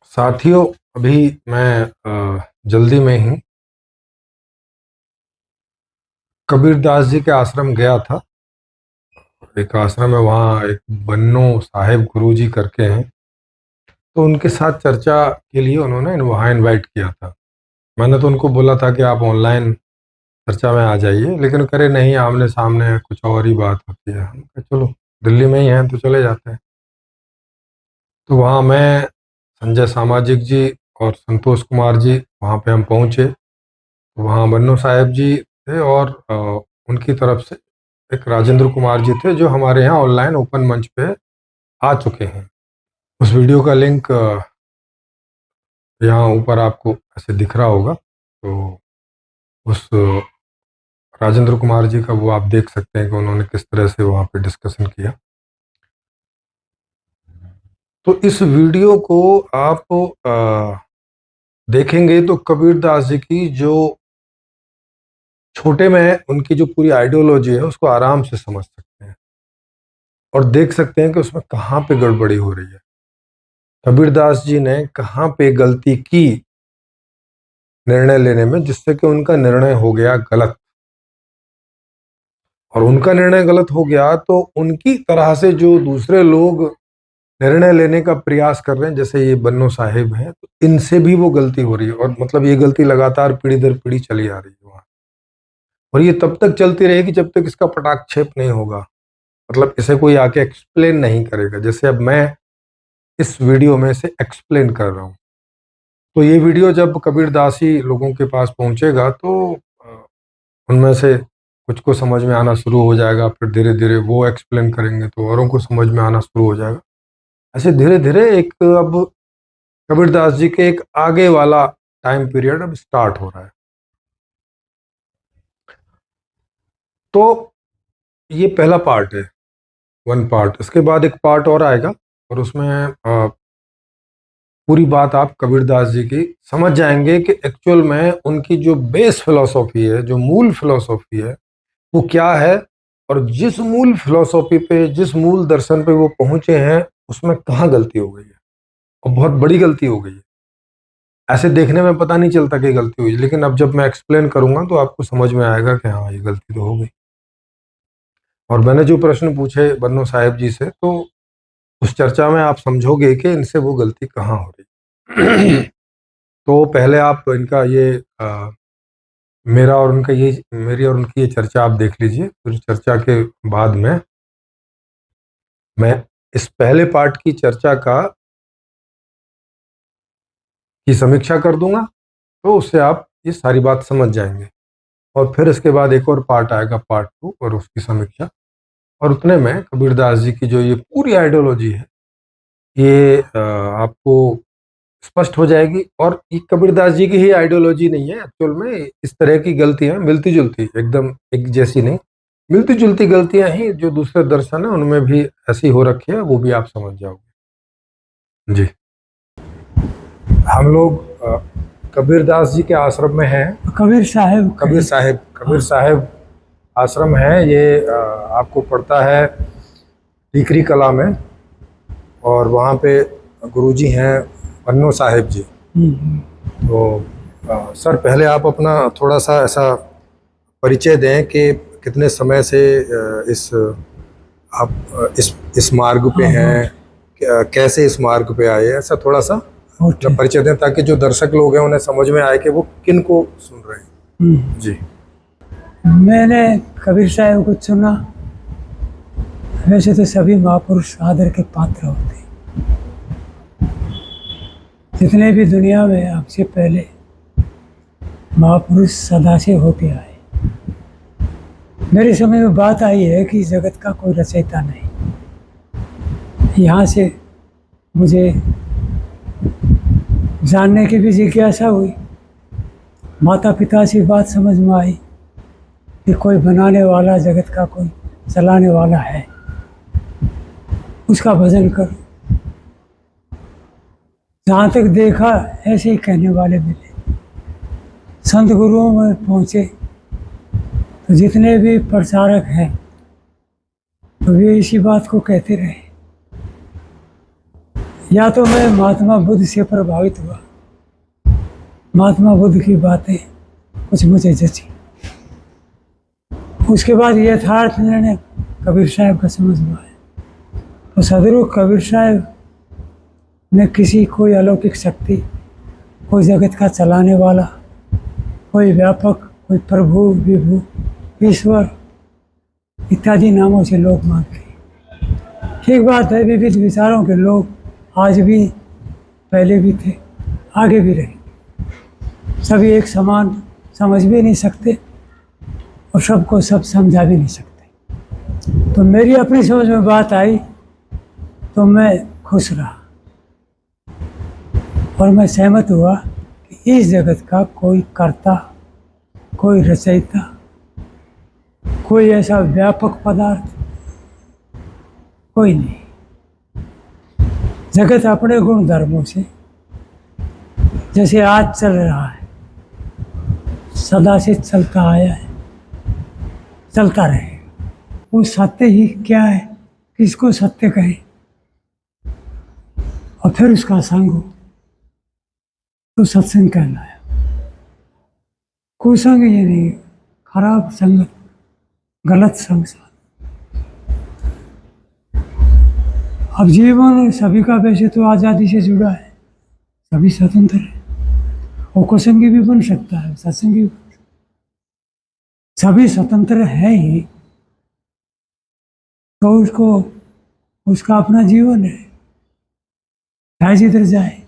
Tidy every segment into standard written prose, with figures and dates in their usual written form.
साथियों, अभी मैं जल्दी में ही कबीरदास जी के आश्रम गया था। एक आश्रम है, वहाँ एक बन्नो साहेब गुरुजी करके हैं, तो उनके साथ चर्चा के लिए उन्होंने वहाँ इनवाइट किया था। मैंने तो उनको बोला था कि आप ऑनलाइन चर्चा में आ जाइए, लेकिन करे नहीं, आमने सामने कुछ और ही बात होती है। हम कहा चलो दिल्ली में ही हैं तो चले जाते हैं। तो वहाँ मैं, संजय सामाजिक जी और संतोष कुमार जी, वहाँ पे हम पहुँचे। तो वहाँ बन्नो साहेब जी थे और उनकी तरफ से एक राजेंद्र कुमार जी थे, जो हमारे यहाँ ऑनलाइन ओपन मंच पे आ चुके हैं। उस वीडियो का लिंक यहाँ ऊपर आपको ऐसे दिख रहा होगा। तो उस राजेंद्र कुमार जी का वो आप देख सकते हैं कि उन्होंने किस तरह से वहाँ पे डिस्कशन किया। तो इस वीडियो को आप देखेंगे तो कबीरदास जी की जो छोटे में उनकी जो पूरी आइडियोलॉजी है उसको आराम से समझ सकते हैं और देख सकते हैं कि उसमें कहाँ पे गड़बड़ी हो रही है। कबीरदास जी ने कहाँ पे गलती की निर्णय लेने में, जिससे कि उनका निर्णय हो गया गलत। और उनका निर्णय गलत हो गया तो उनकी तरह से जो दूसरे लोग निर्णय लेने का प्रयास कर रहे हैं, जैसे ये बन्नो साहिब हैं, तो इनसे भी वो गलती हो रही है। और मतलब ये गलती लगातार पीढ़ी दर पीढ़ी चली आ रही है वहाँ, और ये तब तक चलती रहेगी जब तक इसका पटाक्षेप नहीं होगा। मतलब इसे कोई आके एक्सप्लेन नहीं करेगा, जैसे अब मैं इस वीडियो में से एक्सप्लेन कर रहा हूँ। तो ये वीडियो जब कबीरदासी लोगों के पास पहुंचेगा तो उनमें से कुछ को समझ में आना शुरू हो जाएगा, फिर धीरे धीरे वो एक्सप्लेन करेंगे तो औरों को समझ में आना शुरू हो जाएगा। ऐसे धीरे धीरे एक अब कबीरदास जी के एक आगे वाला टाइम पीरियड अब स्टार्ट हो रहा है। तो ये पहला पार्ट है, वन पार्ट। इसके बाद एक पार्ट और आएगा और उसमें पूरी बात आप कबीरदास जी की समझ जाएंगे कि एक्चुअल में उनकी जो बेस फिलॉसफी है, जो मूल फिलॉसफी है, वो क्या है। और जिस मूल फिलॉसफी पे, जिस मूल दर्शन पे वो पहुंचे हैं, उसमें कहाँ गलती हो गई है, और बहुत बड़ी गलती हो गई है। ऐसे देखने में पता नहीं चलता कि गलती हुई, लेकिन अब जब मैं एक्सप्लेन करूंगा तो आपको समझ में आएगा कि हाँ, ये गलती तो हो गई। और मैंने जो प्रश्न पूछे बन्नो साहेब जी से, तो उस चर्चा में आप समझोगे कि इनसे वो गलती कहाँ हो रही। तो पहले आप इनका ये मेरा और उनका ये मेरी और उनकी ये चर्चा आप देख लीजिए। फिर चर्चा के बाद में मैं इस पहले पार्ट की चर्चा की समीक्षा कर दूंगा, तो उससे आप ये सारी बात समझ जाएंगे। और फिर इसके बाद एक और पार्ट आएगा, पार्ट 2, और उसकी समीक्षा। और उतने में कबीरदास जी की जो ये पूरी आइडियोलॉजी है, ये आपको स्पष्ट हो जाएगी। और ये कबीरदास जी की ही आइडियोलॉजी नहीं है, एक्चुअल में इस तरह की गलतियां मिलती जुलती, एकदम एक जैसी नहीं, मिलती जुलती गलतियां ही जो दूसरे दर्शन है उनमें भी ऐसी हो रखी है, वो भी आप समझ जाओगे। जी, हम लोग कबीरदास जी के आश्रम में हैं। कबीर साहिब आश्रम है ये। आपको पड़ता है टीकरी कला में, और वहाँ पे गुरुजी हैं बन्नो साहिब जी। तो सर, पहले आप अपना थोड़ा सा ऐसा परिचय दें कि कितने समय से आप इस मार्ग पे हैं, कैसे इस मार्ग पे आए, ऐसा थोड़ा सा परिचय दें, ताकि जो दर्शक लोग हैं उन्हें समझ में आए कि वो किन को सुन रहे हैं। जी, मैंने कबीर साहब को चुना। वैसे तो सभी महापुरुष आदर के पात्र होते हैं, जितने भी दुनिया में आपसे पहले महापुरुष सदा से होते आए। मेरे समय में बात आई है कि जगत का कोई रचयिता नहीं। यहाँ से मुझे जानने की भी जिज्ञासा हुई। माता पिता से बात समझ में आई कि कोई बनाने वाला, जगत का कोई चलाने वाला है, उसका भजन करो। जहाँ तक देखा ऐसे ही कहने वाले मिले। संत गुरुओं में पहुँचे तो जितने भी प्रचारक हैं तो वे इसी बात को कहते रहे। या तो मैं महात्मा बुद्ध से प्रभावित हुआ, महात्मा बुद्ध की बातें कुछ मुझे जची, उसके बाद यथार्थ निर्णय कबीर साहब का समझ में आया। तो सदगुरु कबीर साहब ने किसी कोई अलौकिक शक्ति, कोई जगत का चलाने वाला, कोई व्यापक, कोई प्रभु, विभु, ईश्वर इत्यादि नामों से लोग मानते हैं। ठीक बात है, विविध विचारों के लोग आज भी, पहले भी थे, आगे भी रहेंगे। सभी एक समान समझ भी नहीं सकते और सबको सब समझा भी नहीं सकते। तो मेरी अपनी समझ में बात आई तो मैं खुश रहा और मैं सहमत हुआ कि इस जगत का कोई कर्ता, कोई रचयिता, कोई ऐसा व्यापक पदार्थ कोई नहीं। जगत अपने गुण धर्मों से जैसे आज चल रहा है, सदा से चलता आया है, चलता रहेगा। वो सत्य ही क्या है, किसको सत्य कहें, और फिर उसका संग हो तो सत्संग कहलाया। कुसंग ये नहीं, खराब संगत, गलत संग साथ। अब जीवन सभी का वैसे तो आज़ादी से जुड़ा है, सभी स्वतंत्र है, और कुसंगी भी बन सकता है, सत्संगी भी बन सकता है। सभी स्वतंत्र है ही, तो उसको, उसका अपना जीवन है, चाहे जिधर जाए।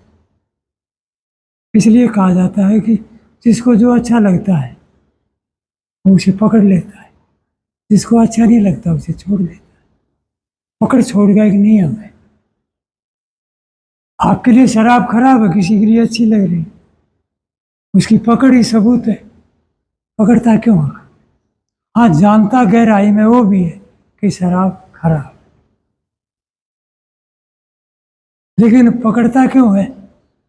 इसलिए कहा जाता है कि जिसको जो अच्छा लगता है वो उसे पकड़ लेता है, जिसको अच्छा नहीं लगता उसे छोड़ देता है। पकड़ छोड़ का एक नियम है। आपके लिए शराब खराब है, किसी के लिए अच्छी लग रही, उसकी पकड़ ही सबूत है। पकड़ता क्यों है? हाँ, जानता गहराई में वो भी है कि शराब खराब, लेकिन पकड़ता क्यों है?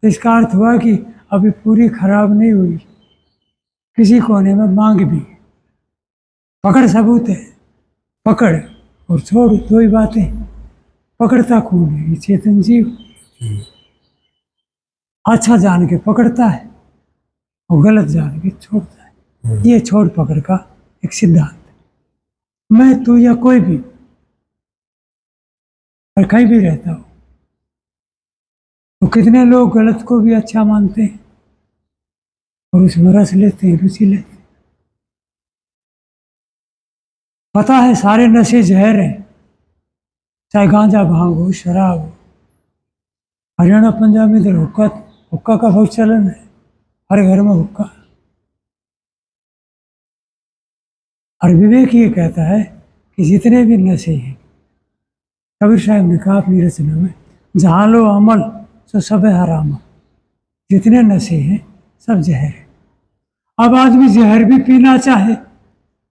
इसका अर्थ हुआ कि अभी पूरी खराब नहीं हुई, किसी कोने में मांग भी। पकड़ सबूत है, पकड़ और छोड़, दो ही बातें। पकड़ता कौन है? ये चेतन जीव अच्छा जान के पकड़ता है और गलत जान के छोड़ता है। ये छोड़ पकड़ का एक सिद्धांत। मैं, तू या कोई भी, और कहीं भी रहता हो, तो कितने लोग गलत को भी अच्छा मानते हैं और उसमें रस लेते हैं, रुचि लेते हैं। पता है सारे नशे जहर हैं, चाहे गांजा, भांग हो, शराब हो। हरियाणा पंजाब में इधर हुक्का, हुक्का का बहुत चलन है, हर घर में हुक्का। और विवेक ये कहता है कि जितने भी नशे हैं, कबीर साहब ने कहा अपनी रचना में, जहाँ लो अमल सो सब हराम। जितने नशे हैं सब जहर है। अब आदमी जहर भी पीना चाहे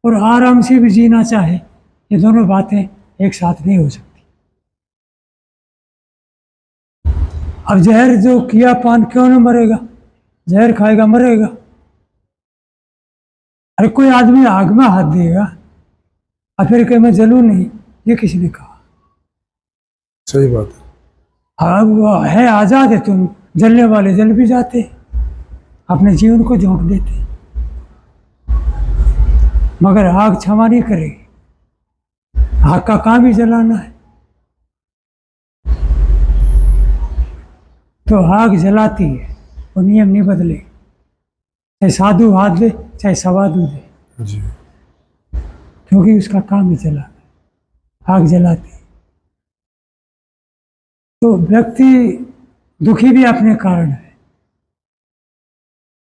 और आराम से भी जीना चाहे, ये दोनों बातें एक साथ नहीं हो सकती। अब जहर जो किया पान क्यों न मरेगा? जहर खाएगा मरेगा। अरे कोई आदमी आग में हाथ देगा और फिर कहे मैं जलूं नहीं, ये किसी ने कहा? सही बात है। अब वो है आजाद है, तुम जलने वाले जल भी जाते, अपने जीवन को झोंक देते, मगर आग क्षमा नहीं करेगी। आग का काम ही जलाना है, तो आग जलाती है, वो नियम नहीं बदले, चाहे साधु हाथ दे चाहे सवाधु दे, जी। क्योंकि उसका काम ही जलाना है, आग जलाती है। तो व्यक्ति दुखी भी अपने कारण है,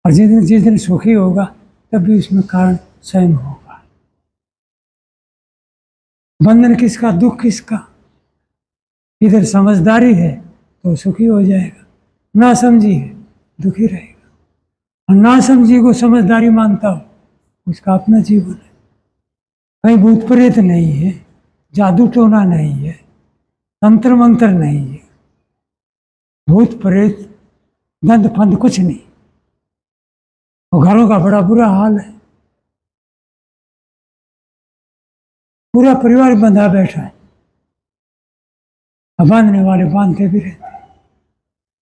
और जिस दिन सुखी होगा तब भी उसमें कारण स्वयं होगा। बंधन किसका, दुख किसका? इधर समझदारी है तो सुखी हो जाएगा, ना समझी है दुखी रहेगा, और ना समझी को समझदारी मानता हो, उसका अपना जीवन है। कहीं भूत प्रेत नहीं है, जादू टोना नहीं है, तंत्र मंत्र नहीं है, भूत प्रेत गंध फंद कुछ नहीं। और घरों का बड़ा बुरा हाल है, पूरा परिवार बंधा बैठा है, अब बांधने वाले बांधते भी रहते हैं।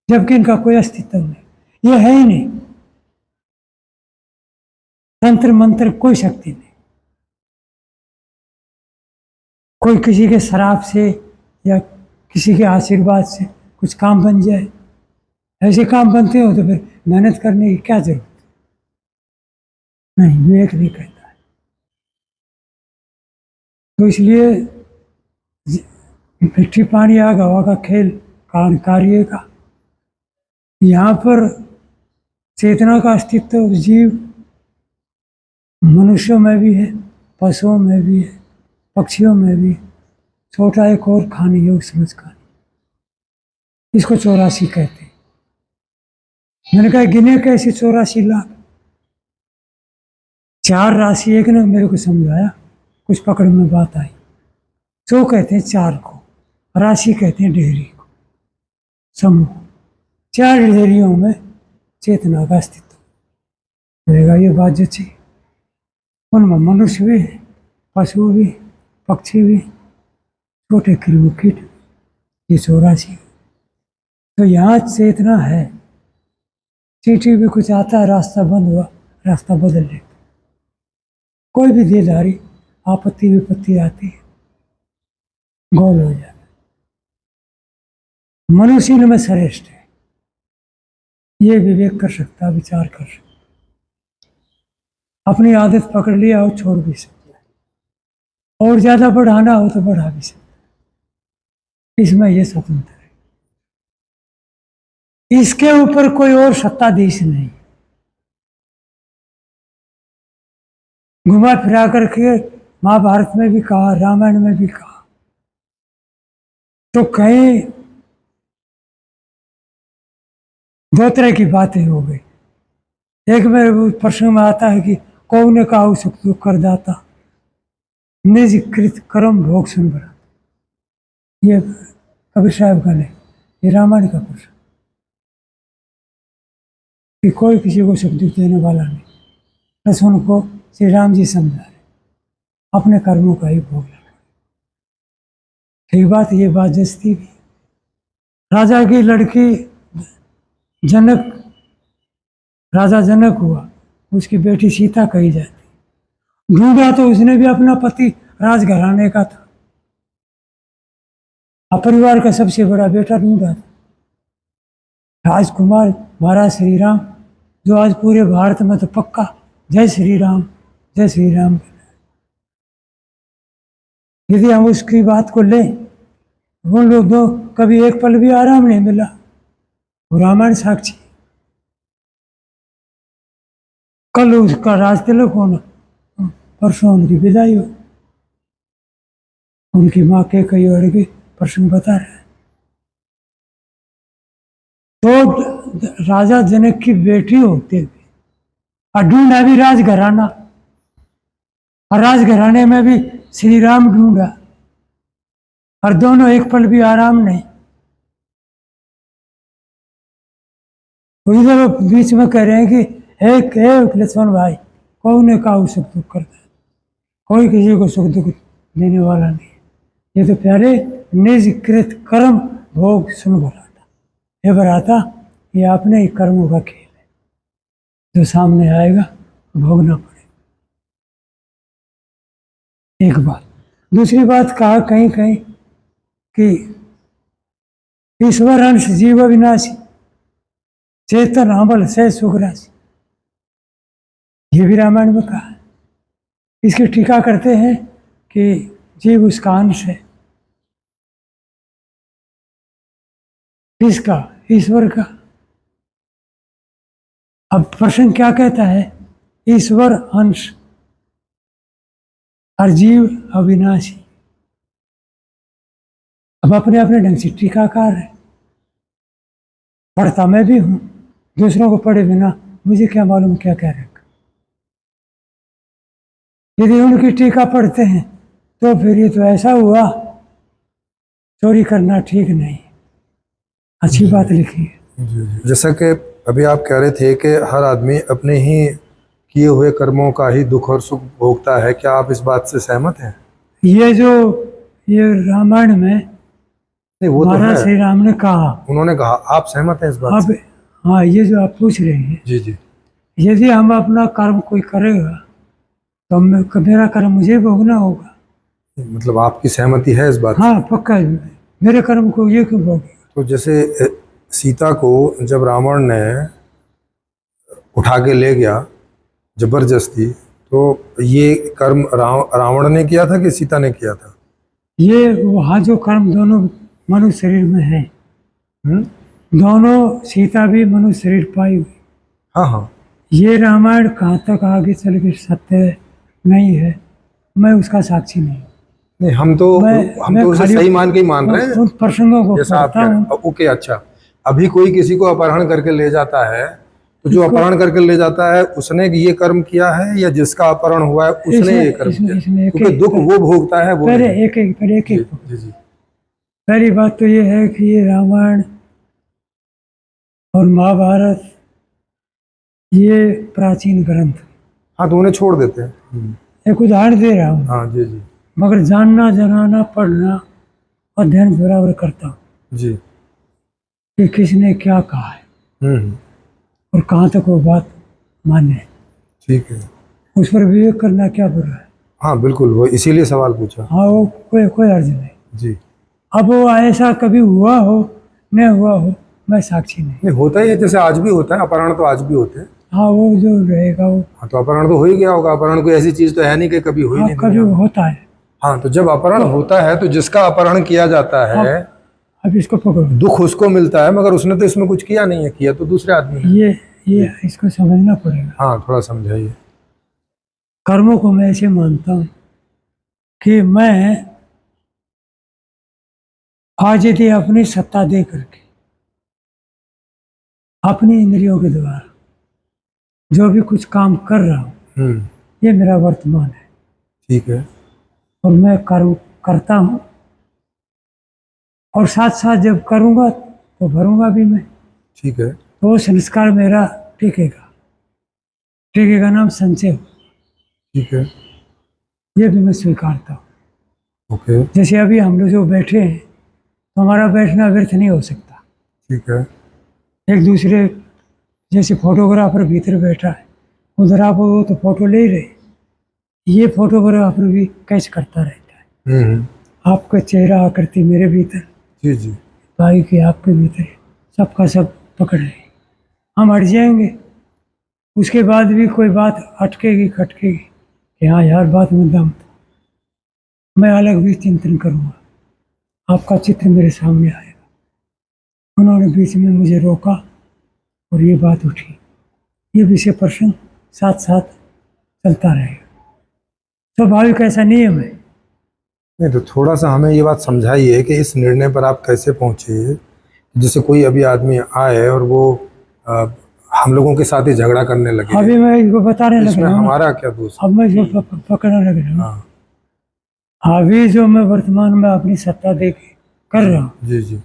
जबकि इनका कोई अस्तित्व नहीं, ये है ही नहीं। तंत्र मंत्र कोई शक्ति नहीं, कोई किसी के शराब से या किसी के आशीर्वाद से कुछ काम बन जाए। ऐसे काम बनते हो तो फिर मेहनत करने की क्या जरूरत? नहीं, विवेक नहीं कहता है। तो इसलिए मिट्टी पानी आग हवा का खेल कारण कार्य का, यहाँ पर चेतना का अस्तित्व जीव मनुष्यों में भी है, पशुओं में भी है, पक्षियों में भी है। छोटा एक और खानी योग समझ खानी, इसको 84 कहते हैं। मैंने कहा गिने कैसे 84 लाख? 4 राशि एक ने मेरे को समझाया, कुछ पकड़ में बात आई। 100 कहते हैं 4 को, राशि कहते हैं ढेरी को, समूह। 4 ढेरियों में चेतना का अस्तित्व रहेगा। ये बात जची। उनमें मनुष्य भी, पशु भी, पक्षी भी, छोटे कृमि कीट, ये 84। तो यहाँ चेतना है। चिट्ठी भी कुछ आता है, रास्ता बंद हुआ, रास्ता बदल लेता। कोई भी देदारी आपत्ति विपत्ति आती है, गोल हो जाता। मनुष्य इनमें श्रेष्ठ है, ये विवेक कर सकता, विचार कर सकता। अपनी आदत पकड़ लिया और छोड़ भी सकता है, और ज्यादा बढ़ाना हो तो बढ़ा भी सकता है। इसमें ये स्वतंत्र है, इसके ऊपर कोई और सत्ताधीश नहीं। घुमा फिरा करके महाभारत में भी कहा, रामायण में भी कहा, तो कहीं 2 तरह की बातें हो गई। एक में प्रश्न में आता है कि कौन ने कहा सुख दुख कर दाता, निज कृत कर्म भोग सुन बड़ा। ये कबीर साहब का नहीं, ये रामायण का प्रश्न, कि कोई किसी को सुख दुख देने वाला नहीं। बस उनको श्री राम जी समझा रहे, अपने कर्मों का ही भोग लगा। ठीक बात, ये बात जचती भी। राजा की लड़की जनक, राजा जनक हुआ, उसकी बेटी सीता कही जाती। ढूंढा तो उसने भी अपना पति राजघराने का था, अपरिवार का सबसे बड़ा बेटा ढूंढा था, राजकुमार महाराज श्री राम, जो आज पूरे भारत में तो पक्का जय श्री राम, जय श्री राम। यदि हम उसकी बात को लें, उन लोग दो कभी एक पल भी आराम नहीं मिला, वो रामायण साक्षी। कल उसका राज तिलक होना, परसों उनकी विदाई हो। उनकी माँ के कई और के प्रसंग बता रहे हैं। तो राजा जनक की बेटी होते हुए और ढूंढा भी राजघराना, और राजघराने में भी श्री राम ढूंढा, और दोनों एक पल भी आराम नहीं। इधर बीच में कह रहे हैं कि एक लक्ष्मण भाई, कौन ने कहा सुख दुख करता है, कोई किसी को सुख दुख देने वाला नहीं। ये तो प्यारे निज कृत कर्म भोग सुन भराता, ये भराता, ये अपने ही कर्मों का खेल है, जो सामने आएगा भोगना पड़ेगा। एक बात। दूसरी बात कहा कहीं कहीं कि ईश्वर अंश जीव अविनाशी, चेतन अमल से सुख राशि, ये भी रामायण में कहा है। इसकी टीका करते हैं कि जीव उसका अंश है, किसका? ईश्वर का। अब प्रश्न क्या कहता है? ईश्वर अंश और जीव अविनाशी। अब अपने अपने ढंग से टीकाकार है, पढ़ता मैं भी हूं, दूसरों को पढ़े बिना मुझे क्या मालूम क्या कह रखा। यदि उनकी टीका पढ़ते हैं तो फिर ये तो ऐसा हुआ, चोरी करना ठीक नहीं। अच्छी बात लिखी है। जैसा कि अभी आप कह रहे थे कि हर आदमी अपने ही किए हुए कर्मों का ही दुख और सुख भोगता है, क्या आप इस बात से सहमत हैं? ये रामायण में नहीं वो तो महाराज है, श्री राम ने कहा। उन्होंने कहा, आप सहमत हैं इस बात अब से? हाँ, ये जो आप पूछ रहे हैं, जी जी। यदि हम अपना कर्म कोई करेगा तो मेरा कर्म मुझे भोगना होगा। मतलब आपकी सहमति है इस बात से? हाँ पक्का, मेरे कर्म को ये क्यों भोगेगा। तो जैसे सीता को जब रावण ने उठा के ले गया जबरदस्ती, तो ये कर्म रावण ने किया था कि सीता ने किया था? ये वहाँ जो कर्म दोनों मनुष्य शरीर में है, हम्म? दोनों सीता भी मनुष्य शरीर पाई हुई। हाँ हाँ। ये रामायण कहाँ तक आगे चल के सत्य नहीं है, मैं उसका साक्षी नहीं। नहीं, हम तो मैं उसे खाली सही मान के ही मान रहे हैं, उन प्रसंगों को जैसा आप पढ़ता कह रहे हूँ। हैं। ओके, अच्छा। अभी कोई किसी को अपहरण करके ले जाता है, तो जो इसको- अपहरण करके ले जाता है उसने ये कर्म किया है, या जिसका अपहरण हुआ है उसने ये कर्म किया? इसमें क्योंकि दुख वो भोगता है, वो पहले नहीं। एक जी जी जी। पहली बात तो ये है कि ये रामायण और महाभारत ये प्राचीन ग्रंथ। हाँ, तो उन्हें छोड़ देते हैं। एक उदाहरण दे रहा हूँ, हाँ जी जी मगर जानना जनाना पढ़ना अध्ययन बराबर करता हूँ जी। कि किसने क्या कहा है हम्म। और कहाँ तक वो बात मान्य है। ठीक है। उस पर विवेक करना क्या बुरा है। हाँ बिल्कुल, वो इसीलिए सवाल पूछा। हाँ, वो कोई अर्ज नहीं। जी। अब वो ऐसा कभी हुआ हो न हुआ हो, मैं साक्षी नहीं। नहीं, होता ही है, जैसे आज भी होता है, अपहरण तो आज भी होते हैं। हाँ, वो जो रहेगा वो हाँ, तो अपहरण तो हो ही गया होगा। अपहरण कोई ऐसी चीज तो है नहीं कि कभी हुई हाँ नहीं कभी दुनिया में। होता है। हाँ, तो जब अपहरण होता है तो जिसका अपहरण किया जाता है, अब इसको पकड़ो, दुख उसको मिलता है, मगर उसने तो इसमें कुछ किया नहीं है, किया तो दूसरे आदमी ने। ये इसको समझना पड़ेगा। हाँ, थोड़ा समझाइए। कर्मों को मैं ऐसे मानता हूँ कि मैं आज यदि अपनी सत्ता दे करके अपनी इंद्रियों के द्वारा जो भी कुछ काम कर रहा हूँ, ये मेरा वर्तमान है। ठीक है। और मैं कर्म करता हूँ, और साथ साथ जब करूँगा तो भरूंगा भी मैं। ठीक है। तो वो संस्कार मेरा टिकेगा नाम संचय। ठीक है। ये भी मैं स्वीकारता हूँ। ओके। जैसे अभी हम लोग जो बैठे हैं, तो हमारा बैठना व्यर्थ नहीं हो सकता। ठीक है। एक दूसरे, जैसे फोटोग्राफर भीतर बैठा है, उधर आप हो तो फोटो ले रहे, ये फोटोग्राफर भी कैच करता रहता है। आपका चेहरा आकृति मेरे भीतर, जी जी। भाई के आपके भीतर, सबका सब पकड़ रहे। हम हट जाएंगे, उसके बाद भी कोई बात अटकेगी खटकेगी कि हाँ यार बात में दम था, मैं अलग भी चिंतन करूँगा, आपका चित्र मेरे सामने आएगा। उन्होंने बीच में मुझे रोका और ये बात उठी, ये विषय प्रसंग साथ साथ चलता रहेगा। स्वाभाविक ऐसा नियम है। नहीं, तो थोड़ा सा हमें ये बात समझाइए कि इस निर्णय पर आप कैसे पहुंचे। जैसे कोई अभी आदमी आए और वो हम लोगों के साथ ही झगड़ा करने लगे, अभी मैं इसको बताने लग इसमें रहा हूँ, हमारा क्या दोष? अब मैं इसको पकड़ने लग रहा हूँ। हाँ अभी जो मैं वर्तमान में अपनी सत्ता दे के कर रहा हूँ, जी जी।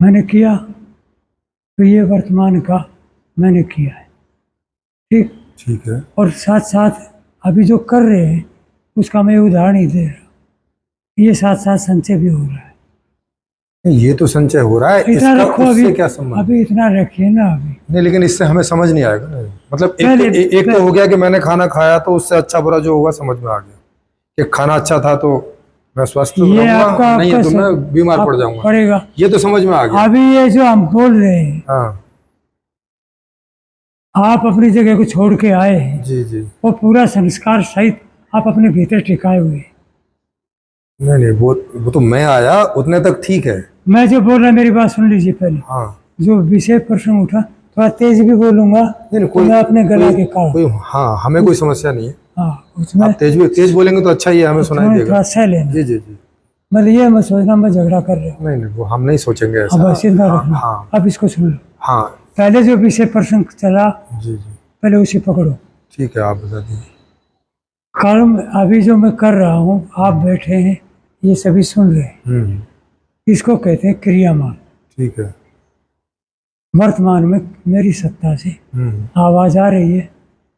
मैंने किया तो ये वर्तमान का मैंने किया है, ठीक। ठीक है। और साथ साथ अभी जो कर रहे हैं उसका मैं उदाहरण ही दे रहा हूँ, ये साथ साथ संचय भी हो रहा है। नहीं, ये तो संचय हो रहा है, इतना इसका रखो, उससे अभी क्या संबंध? अभी इतना रखिए ना अभी। नहीं, लेकिन इससे हमें समझ नहीं आएगा ना। मतलब एक तो पहले- हो गया कि मैंने खाना खाया तो उससे अच्छा बुरा जो होगा समझ में आ गया कि खाना अच्छा था तो मैं स्वस्थ ये रहूंगा, आपका नहीं है तो मैं बीमार पड़ जाऊंगा, पड़ेगा। ये तो समझ में आ गया। अभी ये जो हम बोल रहे हैं, हाँ आप अपनी जगह को छोड़ के आए हैं, जी जी। वो पूरा संस्कार सहित आप अपने भीतर टिकाए हुए हैं। नहीं नहीं, वो तो मैं आया उतने तक ठीक है। मैं जो बोल रहा, मेरी बात सुन लीजिए पहले। हाँ। जो विषय प्रश्न उठा, थोड़ा तेज भी बोलूंगा नहीं, तो मैं अपने गला के कारण, कोई हाँ, हमें कोई समस्या नहीं है। हाँ उसमें आप तेज बोलेंगे तो अच्छा ही है, हमें सुनाई देगा। थोड़ा सह लेना। जी जी जी। मतलब ये मैं सोचना मैं झगड़ा कर रहा हूँ। नहीं नहीं, वो हम नहीं सोचेंगे अब ऐसा। सीधा रखना। हाँ अब इसको सुन लो। हाँ। पहले जो विषय प्रश्न चला, जी जी। पहले उसे पकड़ो। ठीक है, आप बता दीजिए। कर्म अभी जो मैं कर रहा हूँ, आप बैठे हैं, ये सभी सुन रहे हैं, इसको कहते हैं क्रियामान। ठीक है। वर्तमान में मेरी सत्ता से आवाज आ रही है,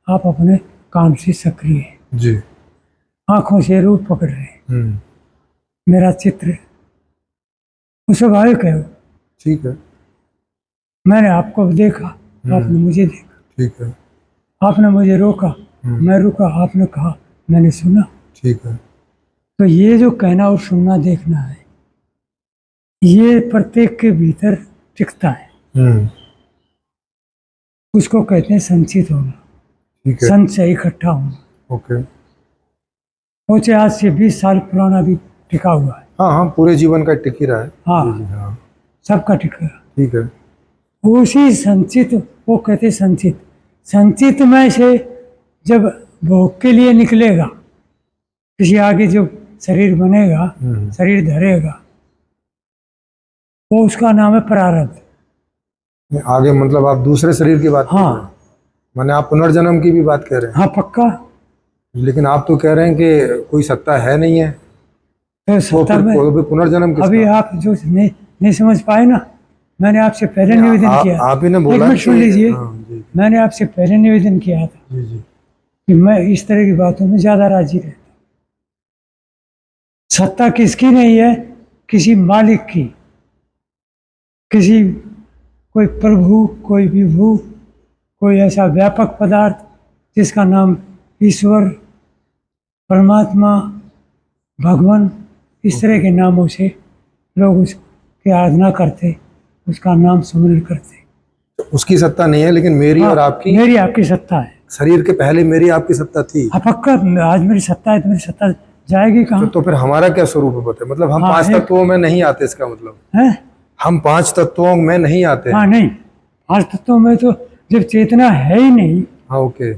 आप अपने काम से सक्रिय हैं, जी। आंखों से रूप पकड़ रहे हैं, मेरा चित्र वो स्वाभाविक है। ठीक है। मैंने आपको देखा, आपने मुझे देखा, ठीक है। आपने मुझे रोका, मैं रुका, आपने कहा, मैंने सुना। ठीक है। तो ये जो कहना और सुनना देखना है, ये प्रत्येक के भीतर टिकता है। हम्म। उसको कहते हैं संचित होना, ठीक है। संत से इकट्ठा होना। ओके। वो चाहे आज से 20 साल पुराना भी टिका हुआ है। हाँ हाँ, पूरे जीवन का टिक ही रहा है। हाँ। जी जी हाँ। सबका टिका। ठीक है। उसी संचित, वो कहते संचित, संचित में से जब भोग के लिए निकलेगा, किसी आगे जो शरीर बनेगा, शरीर धरेगा, वो उसका नाम है प्रारब्ध। आगे मतलब आप दूसरे शरीर की बात कर रहे हैं? हाँ माने आप पुनर्जन्म की भी बात कह रहे हैं? हाँ, पक्का। लेकिन आप तो कह रहे हैं कि कोई सत्ता है नहीं है, तो तो सत्ता फिर में कोई भी पुनर्जन्म किसका? अभी आप जो नहीं समझ पाए ना, मैंने आपसे पहले निवेदन किया। आप ही ने एक बोला मिनट सुन लीजिए। हाँ, जी मैंने आपसे पहले निवेदन किया था जी जी। कि मैं इस तरह की बातों में ज्यादा राजी रहता। सत्ता किसकी नहीं है? किसी मालिक की, किसी कोई प्रभु, कोई विभु, कोई ऐसा व्यापक पदार्थ जिसका नाम ईश्वर, परमात्मा, भगवान, इस तरह के नामों से लोग उसकी आराधना करते, उसका नाम सुमिरन करते। तो उसकी सत्ता नहीं है, लेकिन मेरी और आपकी, मेरी आपकी सत्ता है। शरीर के पहले मेरी आपकी सत्ता थी। हाँ पक्का, आज मेरी सत्ता है तो मेरी सत्ता जाएगी कहाँ? तो फिर हमारा क्या स्वरूप है बताए? मतलब हम हाँ, 5 तत्वों में नहीं आते, इसका मतलब है? हम 5 तत्वों में नहीं आते। हाँ नहीं, 5 तत्वों में तो जब चेतना है ही नहीं। हाँ ओके।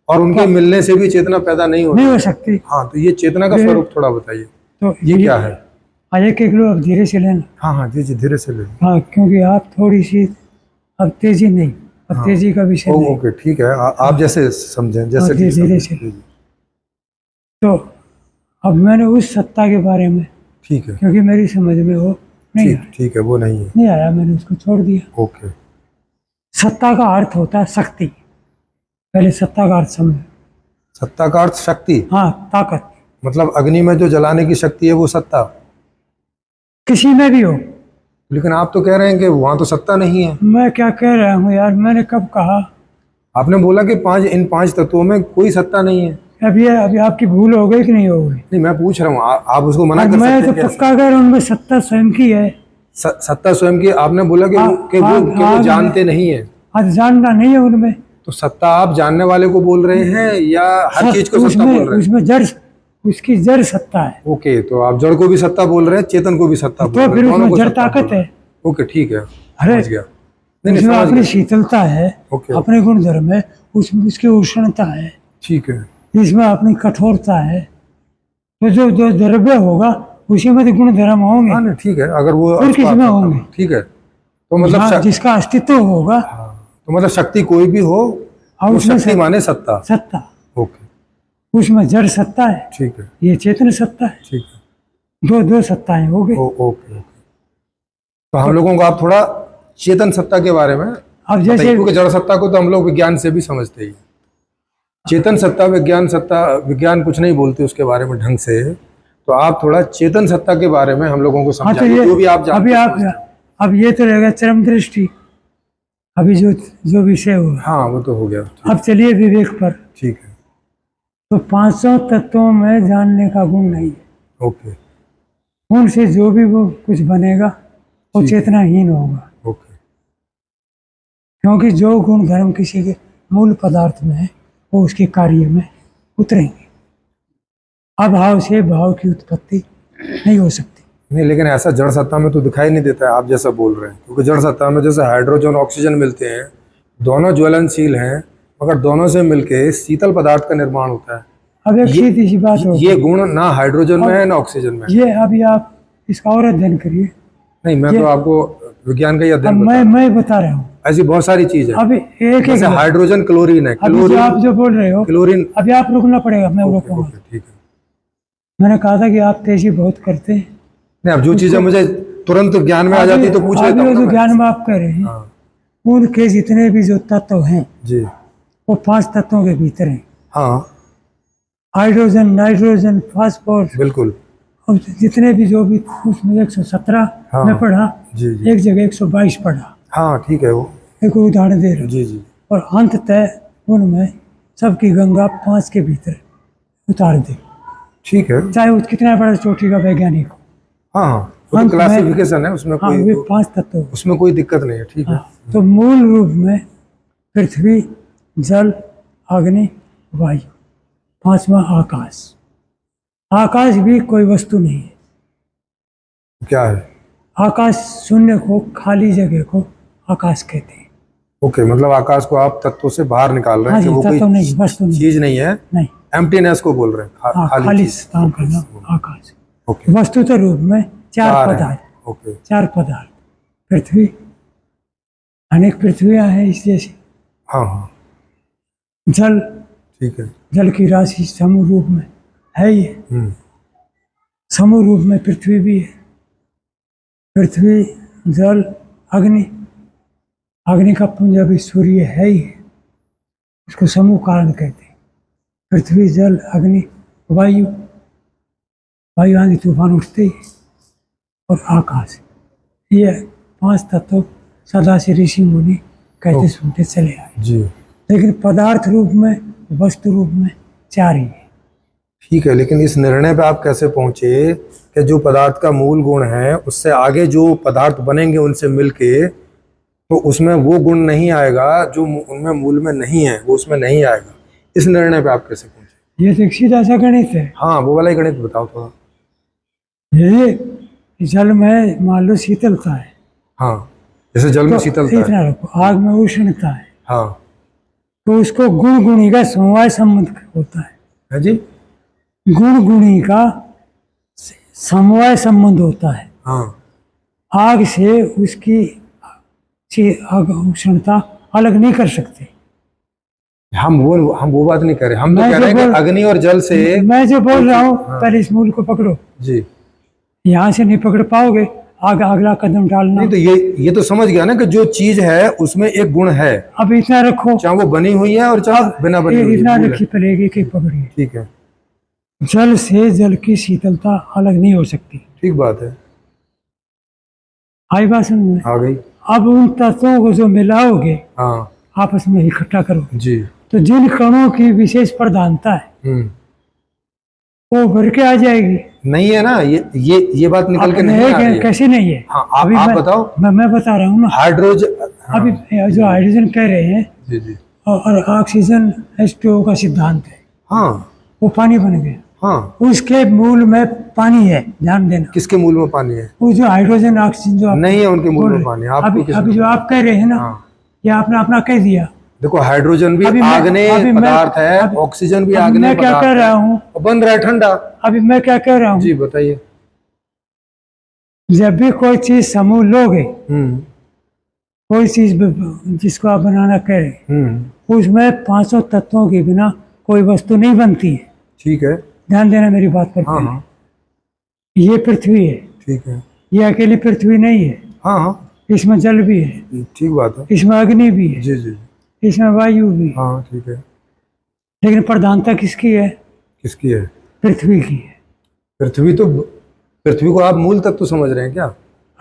और उनके मिलने से भी चेतना पैदा नहीं नहीं हो होती। सकती। हाँ, तो ये चेतना का स्वरूप थोड़ा बताइए, तो ये क्या है? एक एक लोग धीरे से लेना। हाँ हाँ जी जी, धीरे से ले। हाँ, क्योंकि आप थोड़ी सी अब तेजी नहीं, अब तेजी का विषय नहीं। ओके ठीक है, आप जैसे समझें, जैसे ठीक धीरे समझें। से। तो अब मैंने उस सत्ता के बारे में, ठीक है। क्योंकि मेरी समझ में वो नहीं आया, ठीक है, वो नहीं है। नहीं आया, मैंने उसको छोड़ दिया। ओके। सत्ता का अर्थ होता है शक्ति। पहले सत्ता का अर्थ समझ। सत्ता का अर्थ शक्ति? हाँ, ताकत। मतलब अग्नि में जो जलाने की शक्ति है वो सत्ता? किसी में भी हो। लेकिन आप तो कह रहे हैं कि वहां तो सत्ता नहीं है। मैं क्या कह रहा हूँ यार, मैंने कब कहा? आपने बोला कि इन 5 तत्वों में कोई सत्ता नहीं है। अभी आपकी भूल हो गई कि नहीं हो गई? नहीं, मैं पूछ रहा हूँ, आप उसको मना कर मैं सकते तो हैं पक्का कह रहा हूँ, उनमें सत्ता स्वयं की है। सत्ता स्वयं की? आपने बोला कि वो जानते नहीं है। आज जानना नहीं है उनमें। तो सत्ता आप जानने वाले को बोल रहे हैं या हर चीज को सत्ता बोल रहे हैं? उसमें जड़, उसकी जड़ सत्ता है। ओके, तो आप जड़ को भी सत्ता बोल रहे हैं, चेतन को भी सत्ता बोल रहे हैं, तो फिर दोनों उसमें को जड़ सत्ता ताकत बोल रहे है। हैं। ओके ठीक है, अरे समझ गया। नहीं उसमें समझ अपनी गया। शीतलता है, ओके अपने गुण धर्म है, उसमें उसकी उष्णता है, ठीक है। इसमें अपनी कठोरता है। तो जो द्रव्य होगा उसी में तो गुण धर्म होंगे। हाँ नहीं ठीक है, अगर वो और किसमें होंगे? ठीक है, तो मतलब जिसका अस्तित्व होगा। तो मतलब शक्ति कोई भी हो, तो शक्ति माने सत्ता। सत्ता। ओके, उसमें जड़ सत्ता है, ठीक है, ये चेतन सत्ता है। ठीक है। दो सत्ताएं हो गई। ओके। तो हम लोगों को आप थोड़ा चेतन सत्ता के बारे में अब जैसे, क्योंकि जड़ सत्ता को तो हम लोग विज्ञान से भी समझते ही। चेतन सत्ता, विज्ञान सत्ता, विज्ञान कुछ नहीं बोलते उसके बारे में ढंग से, तो आप थोड़ा चेतन सत्ता के बारे में हम लोगों को समझाइए, जो भी आप जानते हैं। अभी आप, अब ये तो रहेगा चरम दृष्टि, अभी जो विषय हुआ। हाँ वो तो हो गया। अब चलिए विवेक पर। ठीक है। तो 500 तत्वों में जानने का गुण नहीं है। ओके। उनसे जो भी वो कुछ बनेगा वो चेतनाहीन होगा। ओके। क्योंकि जो गुण धर्म किसी के मूल पदार्थ में है वो उसके कार्य में उतरेंगे। अभाव से भाव की उत्पत्ति नहीं हो सकती। नहीं, लेकिन ऐसा जड़ सत्ता में तो दिखाई नहीं देता है आप जैसा बोल रहे हैं, क्योंकि जड़ सत्ता में जैसे हाइड्रोजन ऑक्सीजन मिलते हैं, दोनों ज्वलनशील हैं, मगर दोनों से मिलके शीतल पदार्थ का निर्माण होता है। अब एक सीधी सी बात हो, ये गुण ना हाइड्रोजन में है ना ऑक्सीजन में। ये अभी आप इसका और अध्ययन करिए। नहीं, मैं तो आपको विज्ञान का ही अध्ययन मैं बता रहा हूँ। ऐसी बहुत सारी चीज है। अभी एक जैसे हाइड्रोजन क्लोरीन है, क्लोरीन आप जो बोल रहे हो, क्लोरीन। अभी आप रुकना पड़ेगा, मैं रोकूंगा। ठीक है। मैंने कहा था कि आप तेजी बहुत करते हैं। नहीं, अब जो चीजें मुझे तुरंत ज्ञान में आ जाती तो पूछ लेता हूं। जो ज्ञान में आप कह रहे हैं, उनके जितने भी जो तत्व हैं जी, वो 5 तत्वों के भीतर हैं। हाँ, हाइड्रोजन, नाइट्रोजन, फास्फोरस, बिल्कुल, और जितने भी जो भी उसमें 117 हाँ। में पढ़ा, जी जी एक जगह 122 पढ़ा। हाँ ठीक है वो। एक उदाहरण दे रहा हूँ। जी जी और अंततः उनमें सबकी गंगा 5 के भीतर उतार दी, ठीक है। चाहे वो कितना बड़ा चोटी का वैज्ञानिक हो। हाँ हाँ वो तो अंत में- क्लासिफिकेशन है, उसमें हाँ, कोई वे 5 तत्व हो। उसमें कोई दिक्कत नहीं है। ठीक है। हाँ, तो मूल रूप में पृथ्वी, जल, अग्नि, वायु, 5वां आकाश। आकाश भी कोई वस्तु नहीं है। क्या है? आकाश शून्य को, खाली जगह को आकाश कहते हैं। ओके, मतलब आकाश को आप तत्वों से बाहर निकाल रहे हाँ हैं कि जी, वो कोई तत्व नहीं, वस्तु नहीं। चीज नहीं है, नहीं, एम्प्टीनेस को बोल रहे हैं, हाँ, खाली खाली चीज। स्थान करना आकाश। ओके वस्तुतः रूप में चार चार है। पदार्थ, ओके 4 पदार्थ। पृथ्वी, अनेक पृथ्वियां हैं इस जैसी। हाँ हाँ जल, ठीक है। जल की राशि समूह रूप में है ये। समूह रूप में पृथ्वी भी है। पृथ्वी, जल, अग्नि। अग्नि का पुंज अभी सूर्य है ही है, इसको समूह कारण कहते हैं। पृथ्वी, जल, अग्नि, वायु। वायु आंधी तूफान उठते ही, और आकाश। ये 5 तत्व सदा से ऋषि मुनि कहते सुनते चले आए। जी लेकिन पदार्थ रूप में, वस्तु रूप में 4 ही है। ठीक है, लेकिन इस निर्णय पे आप कैसे पहुंचे कि जो पदार्थ का मूल गुण है उससे आगे जो पदार्थ बनेंगे उनसे मिलके, तो उसमें वो गुण नहीं आएगा जो उनमें मूल में नहीं है, वो उसमें नहीं आएगा। इस निर्णय पे आप कैसे पहुंचे? ये तो एक सीधा सा गणित है। हाँ वो वाला ही गणित बताओ थोड़ा। ये जल में मान लो शीतलता है, हाँ जैसे जल में तो शीतलता है। इतना रखो। आग में उष्णता है, हाँ तो उसको गुण गुणी का समवाय संबंध होता है। है जी। गुण गुणी का समवाय संबंध होता है। हाँ आग से उसकी उष्णता अलग नहीं कर सकते। हम वो बात नहीं कर रहे, हम तो मैं कह जो रहे हैं कि बोल- अग्नि और जल से। मैं जो बोल रहा हूँ, हाँ। पहले इस मूल को पकड़ो। जी यहाँ से नहीं पकड़ पाओगे, आगे अगला कदम डालना। नहीं तो ये तो समझ गया ना कि जो चीज है उसमें एक गुण है, अब इतना रखो, चाहे वो बनी हुई है और चाहे बिना बनी हुई इतना है। रखी पड़ेगी कि पकड़िए। ठीक है, जल से जल की शीतलता अलग नहीं हो सकती। ठीक बात है, आई बात समझ में? आ गई। अब उन तत्वों को जो मिलाओगे, हाँ आपस में इकट्ठा करो, जी। तो जिन कणों की विशेष प्रधानता है वो भर के आ जाएगी। नहीं है ना, ये बात निकल के अपने नहीं एक आ रही है। कैसे नहीं है? हाँ अभी आप मैं- बताओ। मैं बता रहा हूँ ना। हाइड्रोजन। हाँ, अभी जो हाइड्रोजन कह रहे हैं जी जी। और ऑक्सीजन H2O का सिद्धांत है, हाँ वो पानी बन गया। हाँ उसके मूल में पानी है, ध्यान देना। किसके मूल में पानी है? वो जो हाइड्रोजन ऑक्सीजन जो आप नहीं है उनके मूल बोल में रहे- पानी। आपको अभी किसमें? अभी जो आप कह रहे हैं ना, हाँ ये आपने अपना कह दिया। देखो, हाइड्रोजन भी अभी मैं- आग्नेय अभी मैं- पदार्थ है, अभी- ऑक्सीजन भी अभी आग्नेय मैं क्या पदार्थ कह है। रहा हूँ, और बन रहा है ठंडा। अभी मैं क्या कह रहा हूँ, जी बताइए। जब भी कोई चीज समूह लोगे, हम्म कोई चीज जिसको आप बनाना कह रहे हैं, उसमें 500 तत्वों के बिना कोई वस्तु नहीं बनती है। ठीक है। ध्यान देना मेरी बात पर। हाँ हाँ ये पृथ्वी है, ठीक है। ये अकेली पृथ्वी नहीं है। हाँ हाँ इसमें जल भी है, ठीक बात है। इसमें अग्नि भी है, जी जी। इसमें वायु भी है। हाँ ठीक है। लेकिन प्रधानता किसकी है? किसकी है? पृथ्वी की है। पृथ्वी को आप मूल तत्व समझ रहे हैं क्या?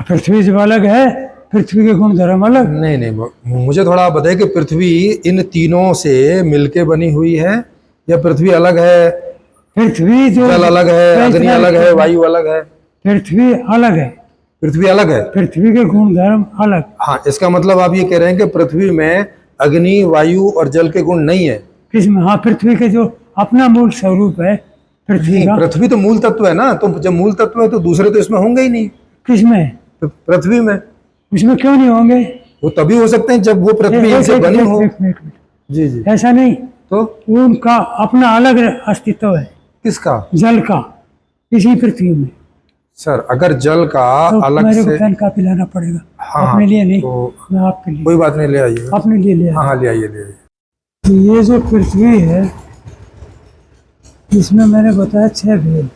पृथ्वी जब अलग है, पृथ्वी के गुण धर्म अलग। नहीं नहीं, मुझे थोड़ा आप बताइए कि पृथ्वी इन तीनों से मिलके बनी हुई है या पृथ्वी अलग है? पृथ्वी जो जल अलग है, अग्नि इतना- अलग है, वायु अलग है। पृथ्वी अलग है, पृथ्वी अलग है। पृथ्वी के गुण धर्म अलग। हाँ, इसका मतलब आप ये कह रहे हैं कि पृथ्वी में अग्नि, वायु और जल के गुण नहीं है। किसमें? हाँ, पृथ्वी के जो अपना मूल स्वरूप है पृथ्वी नहीं, का। पृथ्वी तो मूल तत्व है ना, तो जब मूल तत्व है तो दूसरे तो इसमें होंगे ही नहीं। किसमें? तो पृथ्वी में उसमें क्यों नहीं होंगे? वो तभी हो सकते हैं जब वो पृथ्वी एक- इनसे एक- बनी एक- हो। एक मिनट। जी जी। ऐसा नहीं, तो उनका अपना अलग अस्तित्व है, किसका? जल का, इसी पृथ्वी में। सर अगर जल का तो अलग मेरे से। को पेन कापी लाना पड़ेगा। हाँ अपने लिए नहीं, तो मैं आपके लिए। कोई बात नहीं, ले आइए। अपने लिए ले हाँ आया। हाँ ले आइए, ले आइए। तो ये जो पृथ्वी है, इसमें मैंने बताया 6 भेद: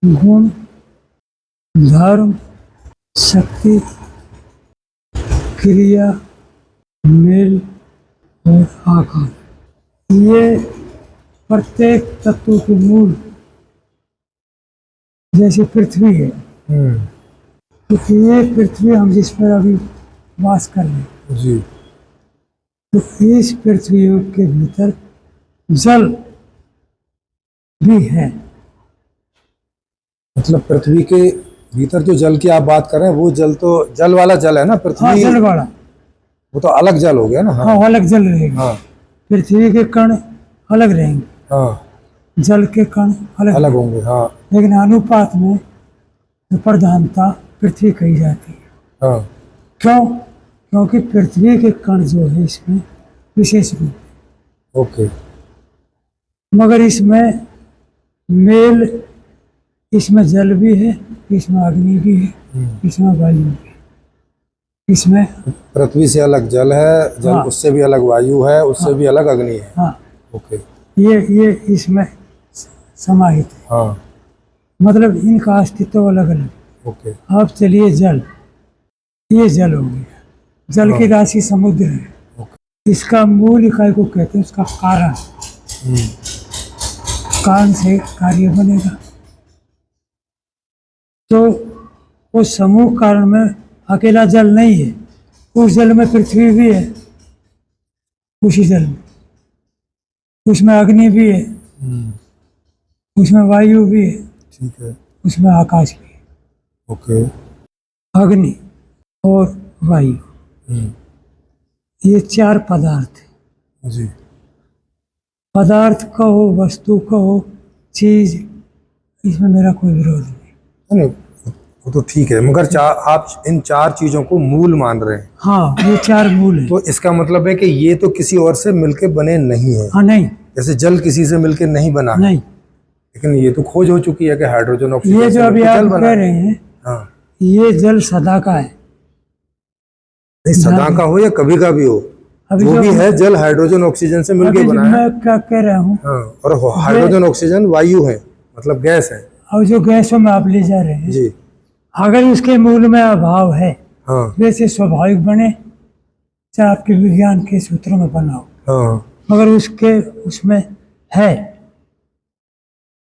गुण, धर्म, शक्ति, क्रिया, मेल और आकार। ये प्रत्येक तत्व के मूल जैसे पृथ्वी है, तो ये पृथ्वी हम जिस पर अभी वास कर रहे हैं, जी। तो इस पृथ्वी के भीतर जल भी है। मतलब पृथ्वी के भीतर जो जल की आप बात कर रहे हैं वो जल तो जल वाला जल है ना, हाँ, पृथ्वी जल वाला, वो तो अलग जल हो गया ना। हाँ हाँ, अलग जल रहेगा। हाँ पृथ्वी के कण अलग रहेंगे, हाँ, जल के कण अलग अलग होंगे। हाँ लेकिन अनुपात में जो प्रधानता पृथ्वी कही जाती है। हाँ, क्यों? क्योंकि पृथ्वी के कण जो है इसमें विशेष रूप, ओके। मगर इसमें मेल, इसमें जल भी है, इसमें अग्नि भी है, इसमें वायु भी है, इसमें पृथ्वी से अलग जल है, जल हाँ। उससे भी अलग वायु है, उससे भी अलग अग्नि है। हाँ, ओके। ये इसमें समाहित है। हाँ मतलब इनका अस्तित्व अलग अलग। ओके। अब चलिए जल, ये जल हो गया, जल की राशि समुद्र है। इसका मूल इकाई को कहते हैं, उसका कारण, कारण से कार्य बनेगा। तो उस समूह कारण में अकेला जल नहीं है, उस जल में पृथ्वी भी है, उसी जल में, उसमें अग्नि भी है, उसमें वायु भी है, ठीक है। उसमें आकाश भी है। ओके। अग्नि और वायु, ये चार पदार्थ है। जी। पदार्थ कहो, वस्तु कहो, चीज, इसमें मेरा कोई विरोध नहीं। नहीं वो तो ठीक है, मगर आप इन चार चीजों को मूल मान रहे हैं। हाँ, ये चार मूल है। तो इसका मतलब है कि ये तो किसी और से मिलके बने नहीं है। हाँ, नहीं, जैसे जल किसी से मिलके नहीं बना है, नहीं। लेकिन ये तो खोज हो चुकी है कि हाइड्रोजन ऑक्सीजन ये जो से अभी मिलके आप जल बना कह है। रहे हैं, हाँ, ये जल सदा का है। नहीं सदा का हो या कभी का भी हो, अभी जो जो भी है जल हाइड्रोजन ऑक्सीजन से मिलके अभी बना है। मैं क्या कह रहा हूँ, हाँ, और हाइड्रोजन ऑक्सीजन वायु है, मतलब गैस है। और जो गैसों में आप ले जा रहे हैं, जी। अगर उसके मूल में अभाव है, हाँ वैसे स्वाभाविक बने, चाहे आपके विज्ञान के सूत्रों में बना हो, हाँ। मगर उसके उसमें है।